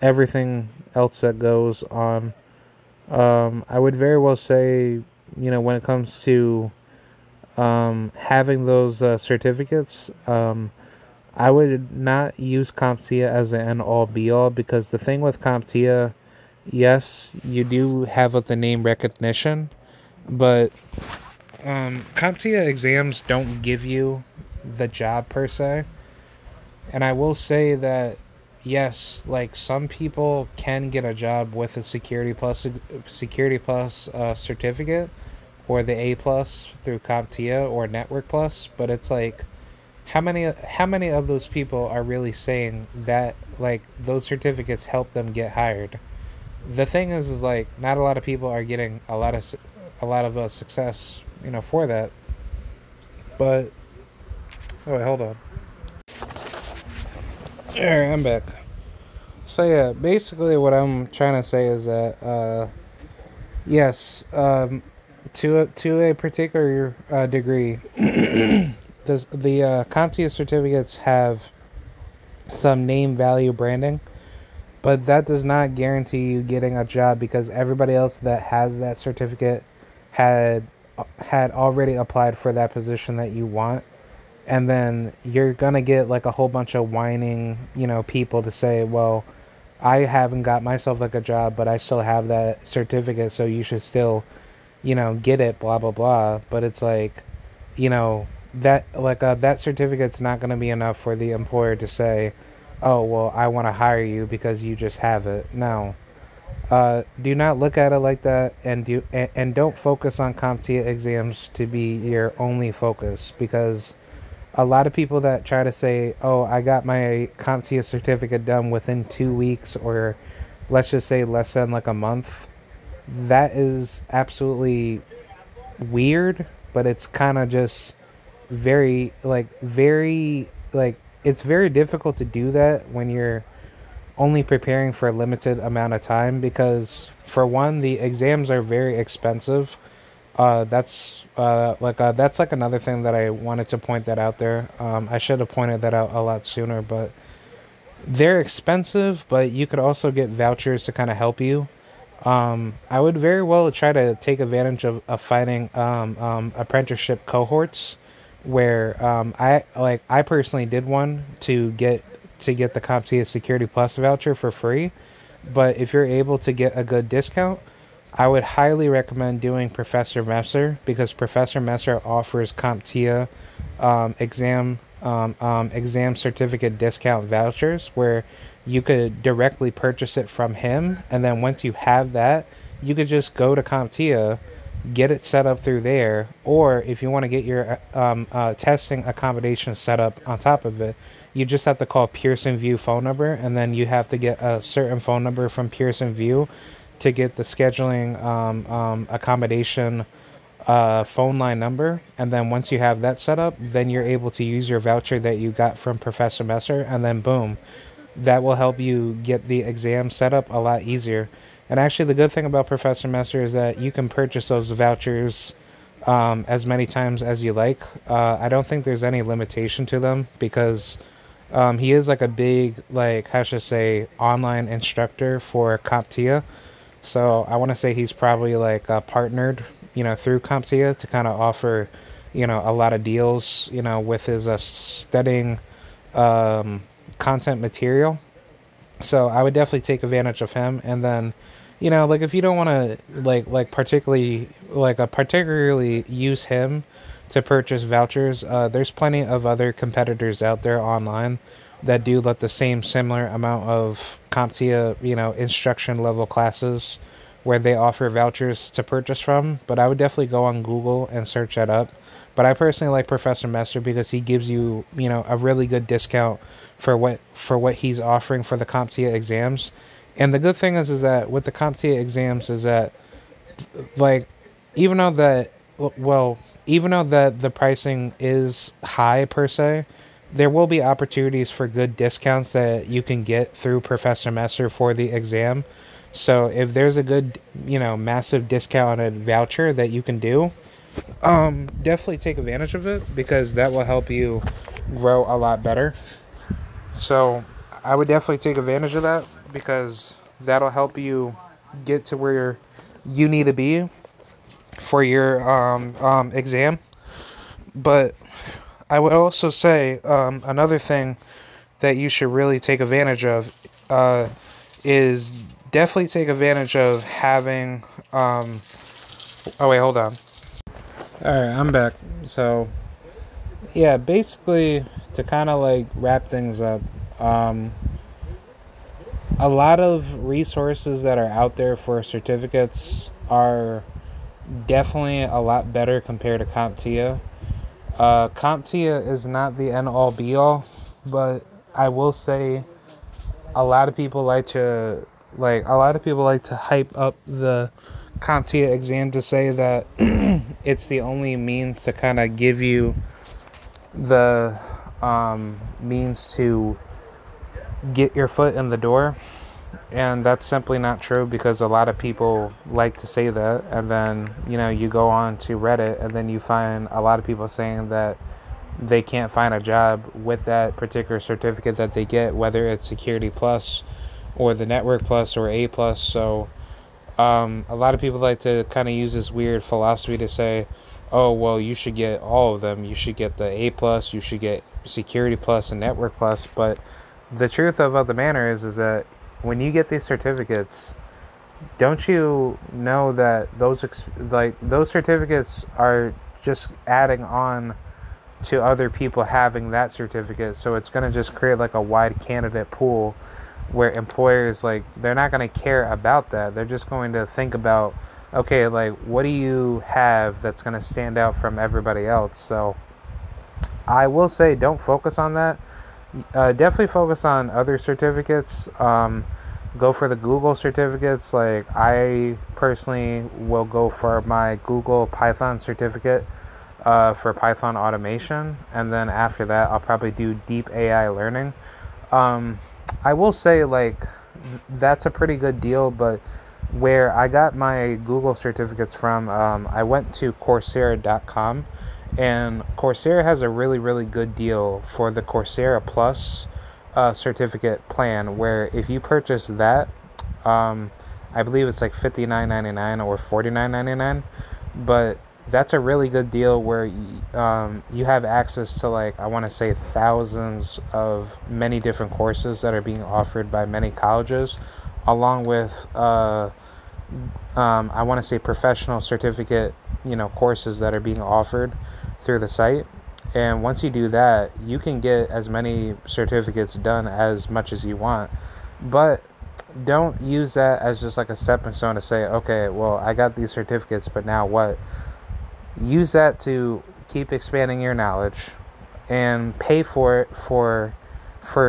everything else that goes on, I would very well say, you know, when it comes to having those certificates, I would not use Comptia as an end-all be-all, because the thing with Comptia, yes, you do have the name recognition, but Comptia exams don't give you the job per se. And I will say that, yes, like some people can get a job with a Security Plus certificate, or the A Plus through Comptia or Network Plus, but it's like, how many of those people are really saying that like those certificates help them get hired? The thing is like, not a lot of people are getting a lot of success, you know, for that. But oh wait, hold on. Alright, I'm back. So yeah, basically what I'm trying to say is that to a particular degree, the Comptia certificates have some name value branding, but that does not guarantee you getting a job, because everybody else that has that certificate had already applied for that position that you want. And then you're gonna get like a whole bunch of whining, people to say, well, I haven't got myself like a job, but I still have that certificate, so you should still, get it, blah blah blah. But it's like, that certificate's not going to be enough for the employer to say, oh well, I want to hire you because you just have it. No. Do not look at it like that, and don't focus on CompTIA exams to be your only focus, because a lot of people that try to say, oh, I got my CompTIA certificate done within 2 weeks, or let's just say less than like a month, that is absolutely weird, but it's kind of just it's very difficult to do that when you're only preparing for a limited amount of time, because for one, the exams are very expensive. That's like another thing that I wanted to point that out there. I should have pointed that out a lot sooner, but they're expensive, but you could also get vouchers to kind of help you. I would very well try to take advantage of finding apprenticeship cohorts where I personally did one to get the CompTIA Security Plus voucher for free. But if you're able to get a good discount, I would highly recommend doing Professor Messer, because Professor Messer offers CompTIA exam certificate discount vouchers where you could directly purchase it from him, and then once you have that, you could just go to CompTIA, get it set up through there, or if you want to get your testing accommodation set up on top of it, you just have to call Pearson VUE phone number, and then you have to get a certain phone number from Pearson VUE to get the scheduling accommodation phone line number. And then once you have that set up, then you're able to use your voucher that you got from Professor Messer, and then boom, that will help you get the exam set up a lot easier. And actually, the good thing about Professor Messer is that you can purchase those vouchers as many times as you like. I don't think there's any limitation to them, because he is like a big, how should I say, online instructor for CompTIA. So I want to say he's probably partnered, through CompTIA to kind of offer, a lot of deals, with his studying content material. So I would definitely take advantage of him. And then, if you don't want to particularly use him to purchase vouchers, there's plenty of other competitors out there online that do the same similar amount of CompTIA, instruction level classes where they offer vouchers to purchase from. But I would definitely go on Google and search that up. But I personally like Professor Messer because he gives you, a really good discount for what he's offering for the CompTIA exams. And the good thing is that with the CompTIA exams is that, even though that the pricing is high per se, there will be opportunities for good discounts that you can get through Professor Messer for the exam. So if there's a good, massive discounted voucher that you can do, definitely take advantage of it, because that will help you grow a lot better. So I would definitely take advantage of that, because that'll help you get to where you need to be for your exam. But I would also say another thing that you should really take advantage of is definitely take advantage of having oh wait, hold on. Alright, I'm back. So yeah, basically to kind of wrap things up, a lot of resources that are out there for certificates are definitely a lot better compared to CompTIA. CompTIA is not the end-all be-all, but I will say a lot of people like to hype up the CompTIA exam to say that it's the only means to kind of give you the means to get your foot in the door. And that's simply not true, because a lot of people like to say that, and then you go on to Reddit and then you find a lot of people saying that they can't find a job with that particular certificate that they get, whether it's Security Plus or the Network Plus or A Plus. So a lot of people like to kind of use this weird philosophy to say, oh, well, you should get all of them. You should get the A Plus, you should get Security Plus and Network Plus. But the truth of the matter is that when you get these certificates, don't you know that those certificates are just adding on to other people having that certificate? So it's going to just create like a wide candidate pool where employers, like, they're not going to care about that. They're just going to think about, okay, like, what do you have that's going to stand out from everybody else? So I will say, don't focus on that. Definitely focus on other certificates. Go for the Google certificates. Like, I personally will go for my Google Python certificate for Python automation, and then after that I'll probably do deep AI learning. I will say, like, that's a pretty good deal, but where I got my Google certificates from, I went to Coursera.com, and Coursera has a really, really good deal for the Coursera Plus certificate plan, where if you purchase that, I believe it's like $59.99 or $49.99, but that's a really good deal where you have access to, like, I want to say thousands of many different courses that are being offered by many colleges, along with I want to say professional certificate, courses that are being offered through the site. And once you do that, you can get as many certificates done as much as you want. But don't use that as just like a stepping stone to say, okay, well, I got these certificates, but now what? Use that to keep expanding your knowledge and pay for it for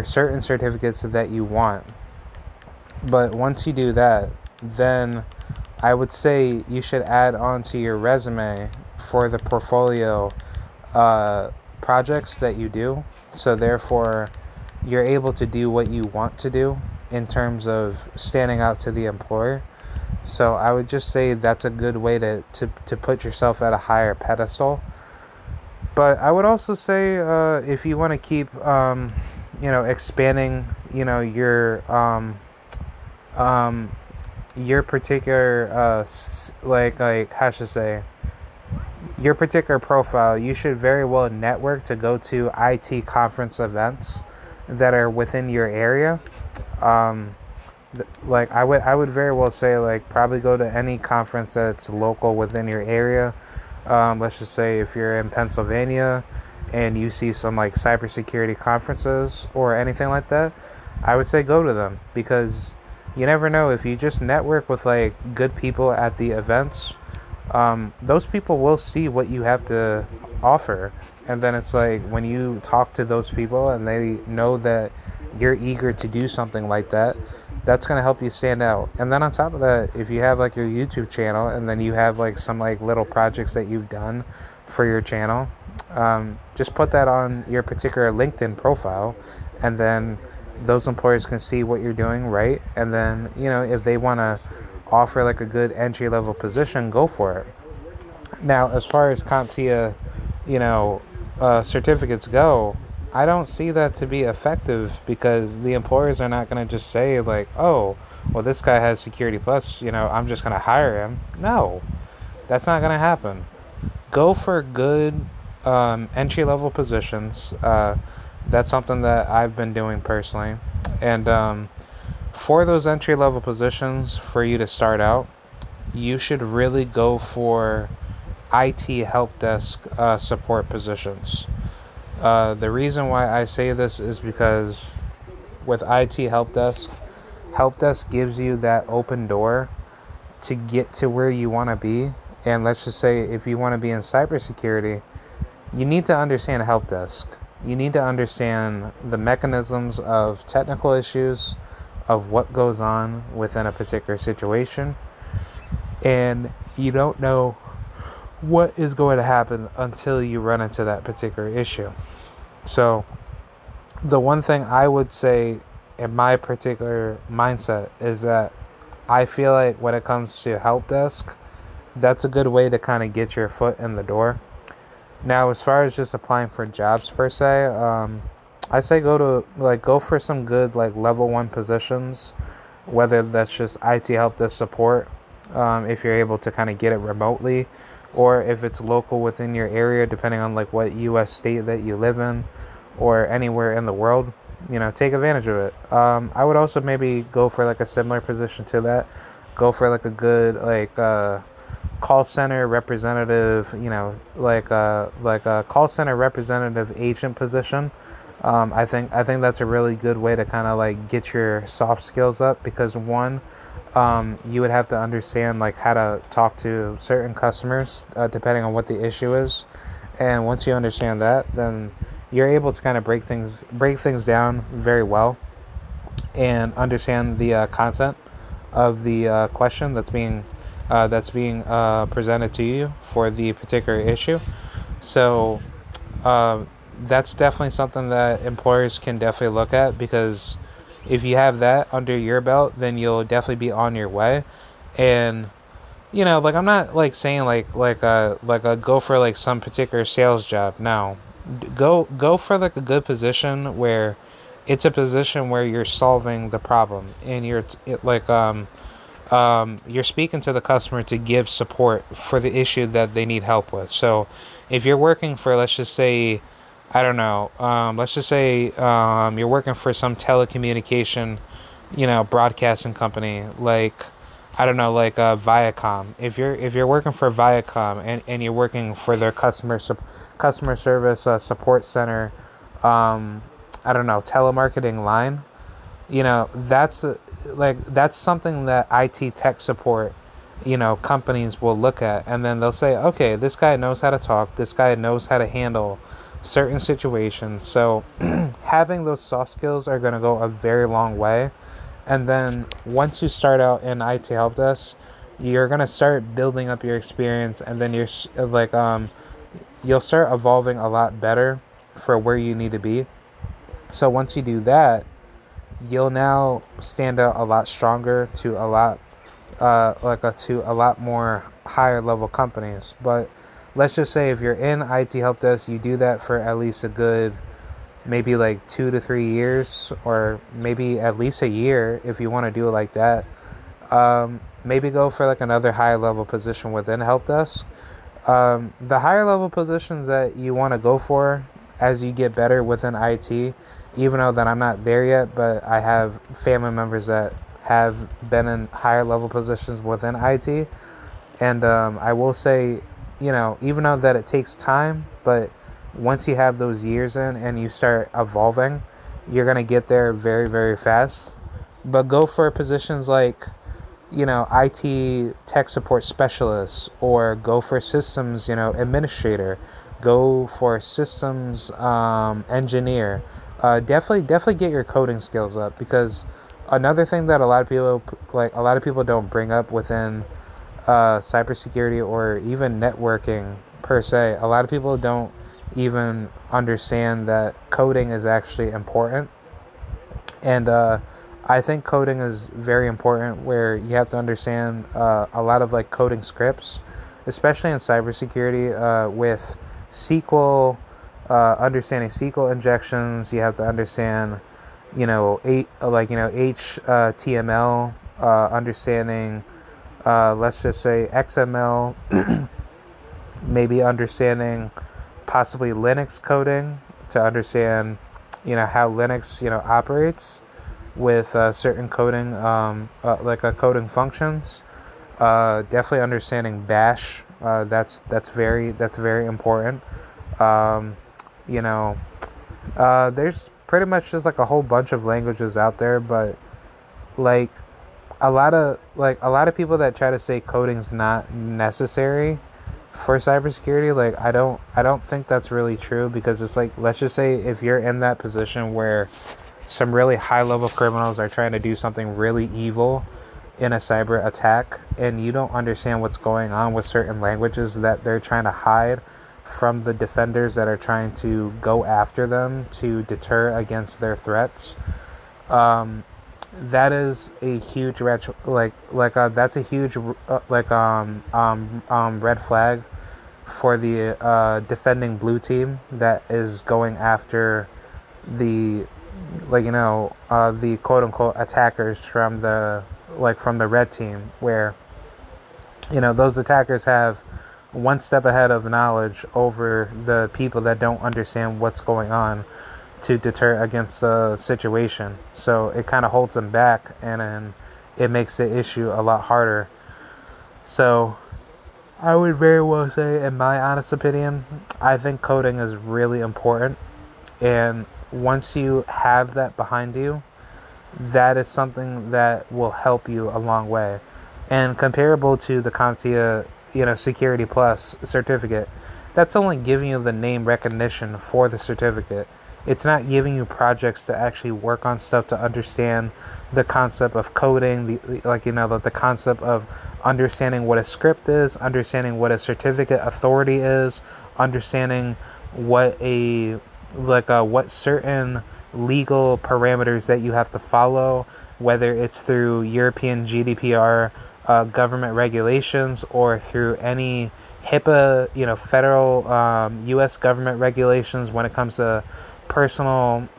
certain certificates that you want. But once you do that, then I would say you should add on to your resume for the portfolio projects that you do. So therefore, you're able to do what you want to do in terms of standing out to the employer. So I would just say that's a good way to put yourself at a higher pedestal. But I would also say if you want to keep expanding your particular like how should I say, your particular profile, you should very well network to go to IT conference events that are within your area. Like I would very well say, like, probably go to any conference that's local within your area. Let's just say if you're in Pennsylvania and you see some like cybersecurity conferences or anything like that, I would say go to them, because you never know, if you just network with like good people at the events, those people will see what you have to offer. And then it's like when you talk to those people and they know that you're eager to do something like that, that's going to help you stand out. And then on top of that, if you have like your YouTube channel and then you have like some like little projects that you've done for your channel, just put that on your particular LinkedIn profile, and then those employers can see what you're doing, right? And then, if they want to offer like a good entry level position, go for it. Now, as far as Comptia, certificates go, I don't see that to be effective, because the employers are not going to just say like, oh, well, this guy has Security Plus, I'm just going to hire him. No, that's not going to happen. Go for good entry level positions. That's something that I've been doing personally. And for those entry level positions, for you to start out, you should really go for IT help desk support positions. The reason why I say this is because with IT help desk gives you that open door to get to where you want to be. And let's just say if you want to be in cybersecurity, you need to understand help desk. You need to understand the mechanisms of technical issues, of what goes on within a particular situation. And you don't know what is going to happen until you run into that particular issue. So the one thing I would say in my particular mindset is that I feel like when it comes to help desk, that's a good way to kind of get your foot in the door. Now, as far as just applying for jobs per se, I say go for some good like level 1 positions, whether that's just IT help desk support, if you're able to kind of get it remotely, or if it's local within your area, depending on like what U.S. state that you live in, or anywhere in the world. Take advantage of it. I would also maybe go for like a similar position to that. Go for like a good like call center representative, like a call center representative agent position. I think that's a really good way to kind of like get your soft skills up, because one, you would have to understand like how to talk to certain customers, depending on what the issue is, and once you understand that, then you're able to kind of break things down very well and understand the content of the question that's being presented to you for the particular issue. So uh, that's definitely something that employers can definitely look at, because if you have that under your belt, then you'll definitely be on your way. And like I'm not like saying like a go for like some particular sales job. No, go for like a good position where it's a position where you're solving the problem, and you're speaking to the customer to give support for the issue that they need help with. So if you're working for, let's just say, I don't know, let's just say you're working for some telecommunication, broadcasting company, like, I don't know, like Viacom. If you're working for Viacom, and you're working for their customer service support center, I don't know, telemarketing line, that's something that IT tech support, companies will look at, and then they'll say, okay, this guy knows how to talk, this guy knows how to handle certain situations. So having those soft skills are going to go a very long way. And then once you start out in IT help desk, you're going to start building up your experience, and then you'll start evolving a lot better for where you need to be. So once you do that, you'll now stand out a lot stronger to a lot more higher level companies. But let's just say if you're in IT help desk, you do that for at least a good maybe like 2 to 3 years, or maybe at least a year if you want to do it like that. Maybe go for like another higher level position within help desk. The higher level positions that you want to go for as you get better within IT, even though that I'm not there yet, but I have family members that have been in higher level positions within IT. And I will say, even though that it takes time, but once you have those years in and you start evolving, you're going to get there very, very fast. But go for positions like, IT tech support specialist, or go for systems, administrator, go for systems engineer. Definitely get your coding skills up, because another thing that a lot of people don't bring up within cybersecurity or even networking per se. A lot of people don't even understand that coding is actually important, and I think coding is very important, where you have to understand a lot of like coding scripts, especially in cybersecurity, with SQL. Understanding SQL injections, you have to understand, HTML, understanding, let's just say XML, maybe understanding possibly Linux coding to understand, how Linux, operates with certain coding, coding functions. Definitely understanding Bash. That's very important. Um, there's pretty much just like a whole bunch of languages out there, but like a lot of people that try to say coding's not necessary for cybersecurity, like I don't think that's really true, because it's like, let's just say if you're in that position where some really high level criminals are trying to do something really evil in a cyber attack, and you don't understand what's going on with certain languages that they're trying to hide from the defenders that are trying to go after them to deter against their threats. That is a huge that's a huge red flag for the defending blue team that is going after the the quote unquote attackers from the red team, where those attackers have one step ahead of knowledge over the people that don't understand what's going on to deter against the situation. So it kind of holds them back, and then it makes the issue a lot harder. So I would very well say, in my honest opinion, I think coding is really important. And once you have that behind you, that is something that will help you a long way. And comparable to the Comptia, Security Plus certificate, that's only giving you the name recognition for the certificate. It's not giving you projects to actually work on stuff, to understand the concept of coding, the concept of understanding what a script is, understanding what a certificate authority is, understanding what what certain legal parameters that you have to follow, whether it's through European GDPR government regulations or through any HIPAA, federal U.S. government regulations when it comes to sensitive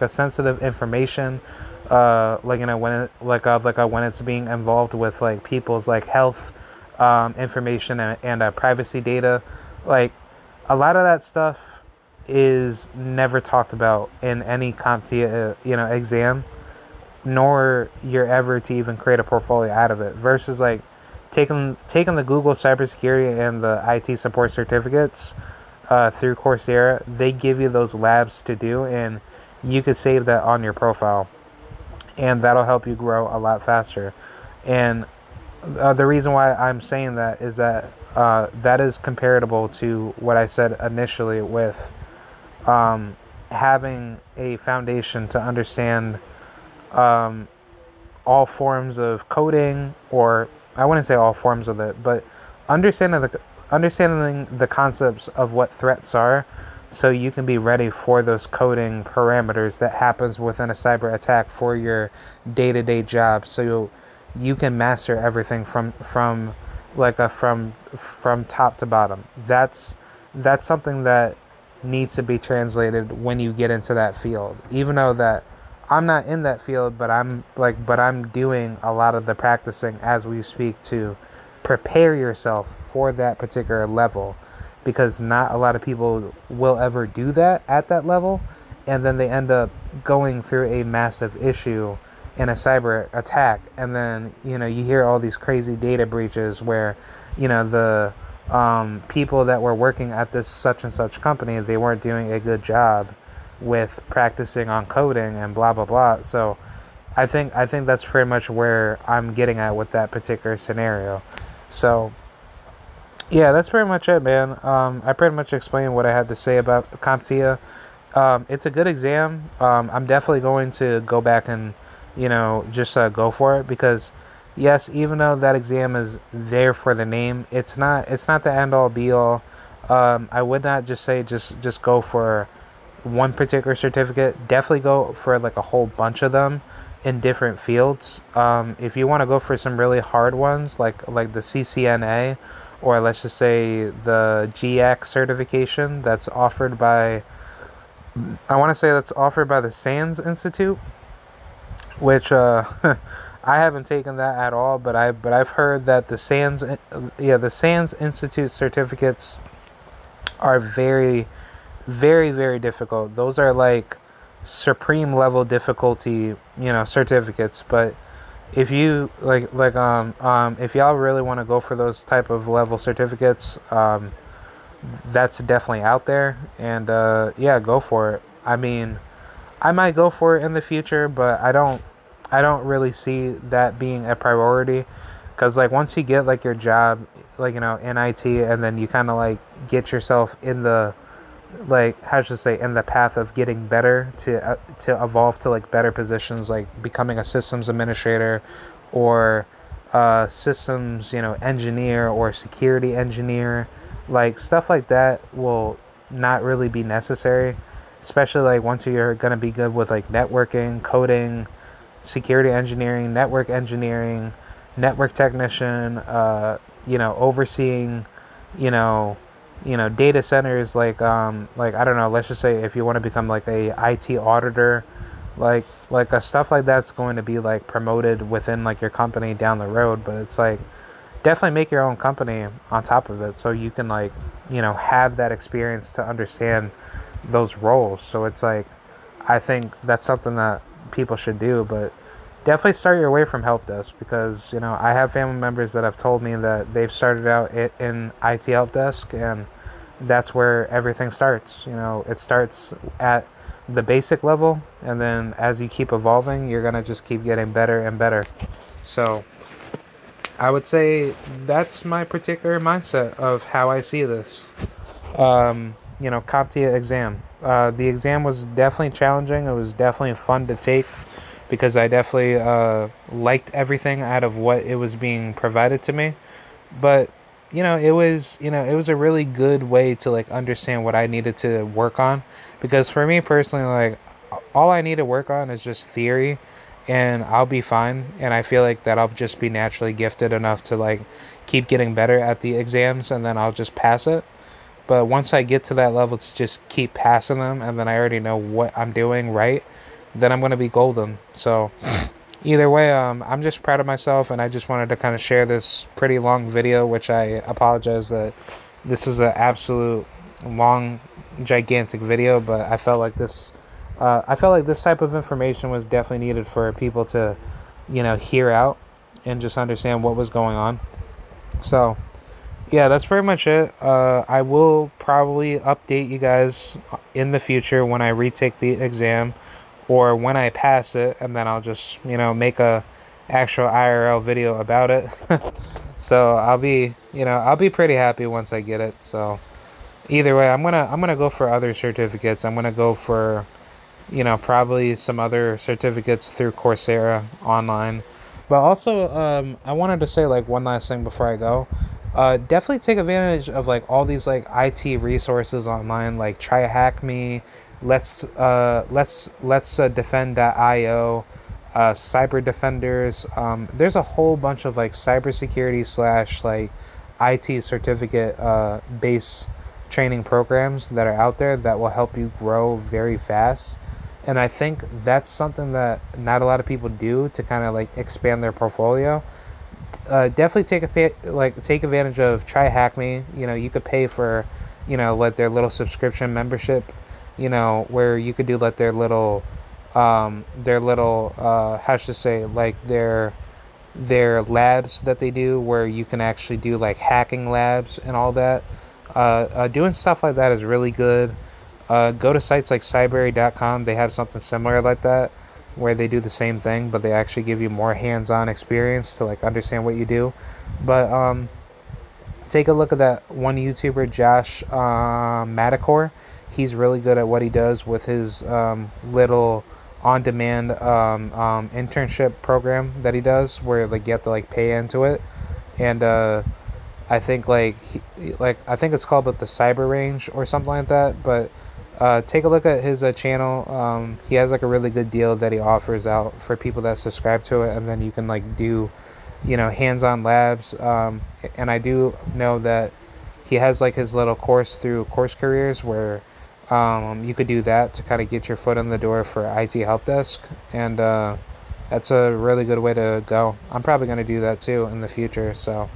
sensitive information, when it's being involved with people's health information and privacy data. A lot of that stuff is never talked about in any CompTIA exam, nor you're ever to even create a portfolio out of it, versus taking the Google cybersecurity and the IT support certificates through Coursera. They give you those labs to do, and you could save that on your profile, and that'll help you grow a lot faster. And the reason why I'm saying that is that that is comparable to what I said initially with having a foundation to understand all forms of coding, or I wouldn't say all forms of it, but understanding the concepts of what threats are, so you can be ready for those coding parameters that happens within a cyber attack for your day-to-day job. So you can master everything from top to bottom. That's something that needs to be translated when you get into that field. Even though that I'm not in that field, but I'm doing a lot of the practicing as we speak to prepare yourself for that particular level, because not a lot of people will ever do that at that level, and then they end up going through a massive issue in a cyber attack, and then you hear all these crazy data breaches where the people that were working at this such and such company, they weren't doing a good job with practicing on coding and blah blah blah. So I think that's pretty much where I'm getting at with that particular scenario. So yeah, that's pretty much it, man. I pretty much explained what I had to say about Comptia. It's a good exam. I'm definitely going to go back and just go for it, because yes, even though that exam is there for the name, it's not the end all be all. I would not just say just go for one particular certificate. Definitely go for a whole bunch of them in different fields. If you want to go for some really hard ones like the CCNA, or let's just say the GX certification that's offered by, I want to say that's offered by the SANS Institute, which I haven't taken that at all, but I've heard that the SANS Institute certificates are very, very, very difficult. Those are supreme level difficulty, certificates. But if you if y'all really want to go for those type of level certificates, that's definitely out there, and yeah, go for it. I mean, I might go for it in the future, but I don't really see that being a priority, because once you get your job in IT, and then you kind of get yourself in the how should I say, in the path of getting better to evolve to better positions, becoming a systems administrator, or systems engineer, or security engineer. Stuff like that will not really be necessary, especially once you're going to be good with networking, coding, security engineering, network engineering, network technician, overseeing, you know, data centers, like I don't know, let's just say if you want to become like a IT auditor, like a stuff like that's going to be like promoted within like your company down the road. But it's like definitely make your own company on top of it, so you can like have that experience to understand those roles. So it's like I think that's something that people should do. But definitely start your way from help desk, because I have family members that have told me that they've started out in IT help desk, and that's where everything starts. It starts at the basic level, and then as you keep evolving, you're gonna just keep getting better and better. So I would say that's my particular mindset of how I see this. Comptia exam. The exam was definitely challenging. It was definitely fun to take, because I definitely liked everything out of what it was being provided to me. But it was a really good way to like understand what I needed to work on, because for me personally, like all I need to work on is just theory, and I'll be fine. And I feel like that I'll just be naturally gifted enough to like keep getting better at the exams, and then I'll just pass it. But once I get to that level to just keep passing them, and then I already know what I'm doing right, then I'm going to be golden. So either way, I'm just proud of myself, and I just wanted to kind of share this pretty long video, which I apologize that this is an absolute long, gigantic video, but I felt like this type of information was definitely needed for people to, hear out and just understand what was going on. So yeah, that's pretty much it. I will probably update you guys in the future when I retake the exam, or when I pass it, and then I'll just make a actual IRL video about it. So I'll be pretty happy once I get it. So either way, I'm gonna go for other certificates. I'm gonna go for probably some other certificates through Coursera online. But also I wanted to say like one last thing before I go. Definitely take advantage of like all these like IT resources online, like Try Hack Me, let's defend.io, cyber defenders. There's a whole bunch of like cybersecurity slash like IT certificate base training programs that are out there that will help you grow very fast. And I think that's something that not a lot of people do to kind of like expand their portfolio. Definitely take advantage of Try Hack Me. You could pay for like their little subscription membership, where you could do like their little how should I say, like their labs that they do, where you can actually do like hacking labs and all that. Doing stuff like that is really good. Go to sites like cyberry.com. They have something similar like that, where they do the same thing, but they actually give you more hands-on experience to like understand what you do. But take a look at that one YouTuber, Josh Madakor. He's really good at what he does with his little on-demand internship program that he does, where like you have to like pay into it. And I think I think it's called like the Cyber Range or something like that. But take a look at his channel. He has like a really good deal that he offers out for people that subscribe to it, and then you can like do hands-on labs. And I do know that he has like his little course through Course Careers, where you could do that to kind of get your foot in the door for IT help desk. And that's a really good way to go. I'm probably going to do that too in the future. So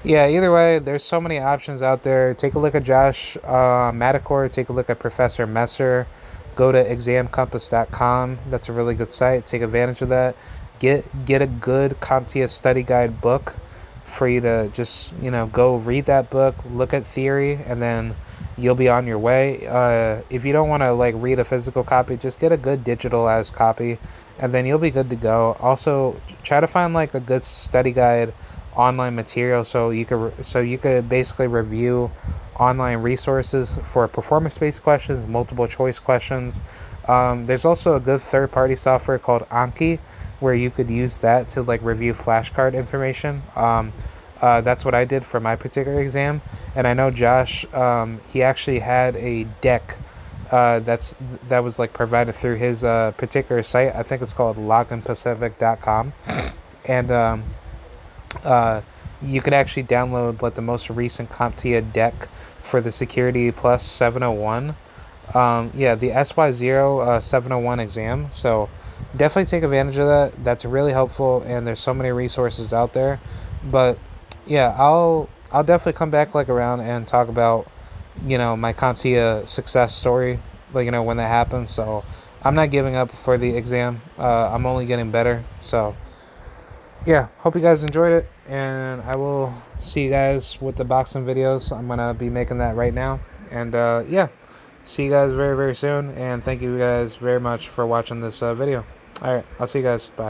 yeah, either way, there's so many options out there. Take a look at Josh Madakor. Take a look at Professor Messer. Go to examcompass.com. That's a really good site. Take advantage of that. Get a good Comptia study guide book for you to just go read that book, look at theory, and then you'll be on your way. If you don't want to like read a physical copy, just get a good digitalized copy, and then you'll be good to go. Also, try to find like a good study guide online material, so you could basically review online resources for performance-based questions, multiple choice questions. There's also a good third-party software called Anki, where you could use that to like review flashcard information. That's what I did for my particular exam. And I know Josh, he actually had a deck that was like provided through his particular site. I think it's called loginpacific.com. And You could actually download like the most recent Comptia deck for the Security Plus 701. Yeah, the SY0-701 exam. So definitely take advantage of that. That's really helpful, and there's so many resources out there. But yeah, I'll definitely come back like around and talk about, you know, my Comptia success story, like, you know, when that happens. So I'm not giving up for the exam. I'm only getting better. So yeah, hope you guys enjoyed it, and I will see you guys with the boxing videos. I'm gonna be making that right now, and yeah, see you guys very, very soon, and thank you guys very much for watching this video. All right, I'll see you guys. Bye.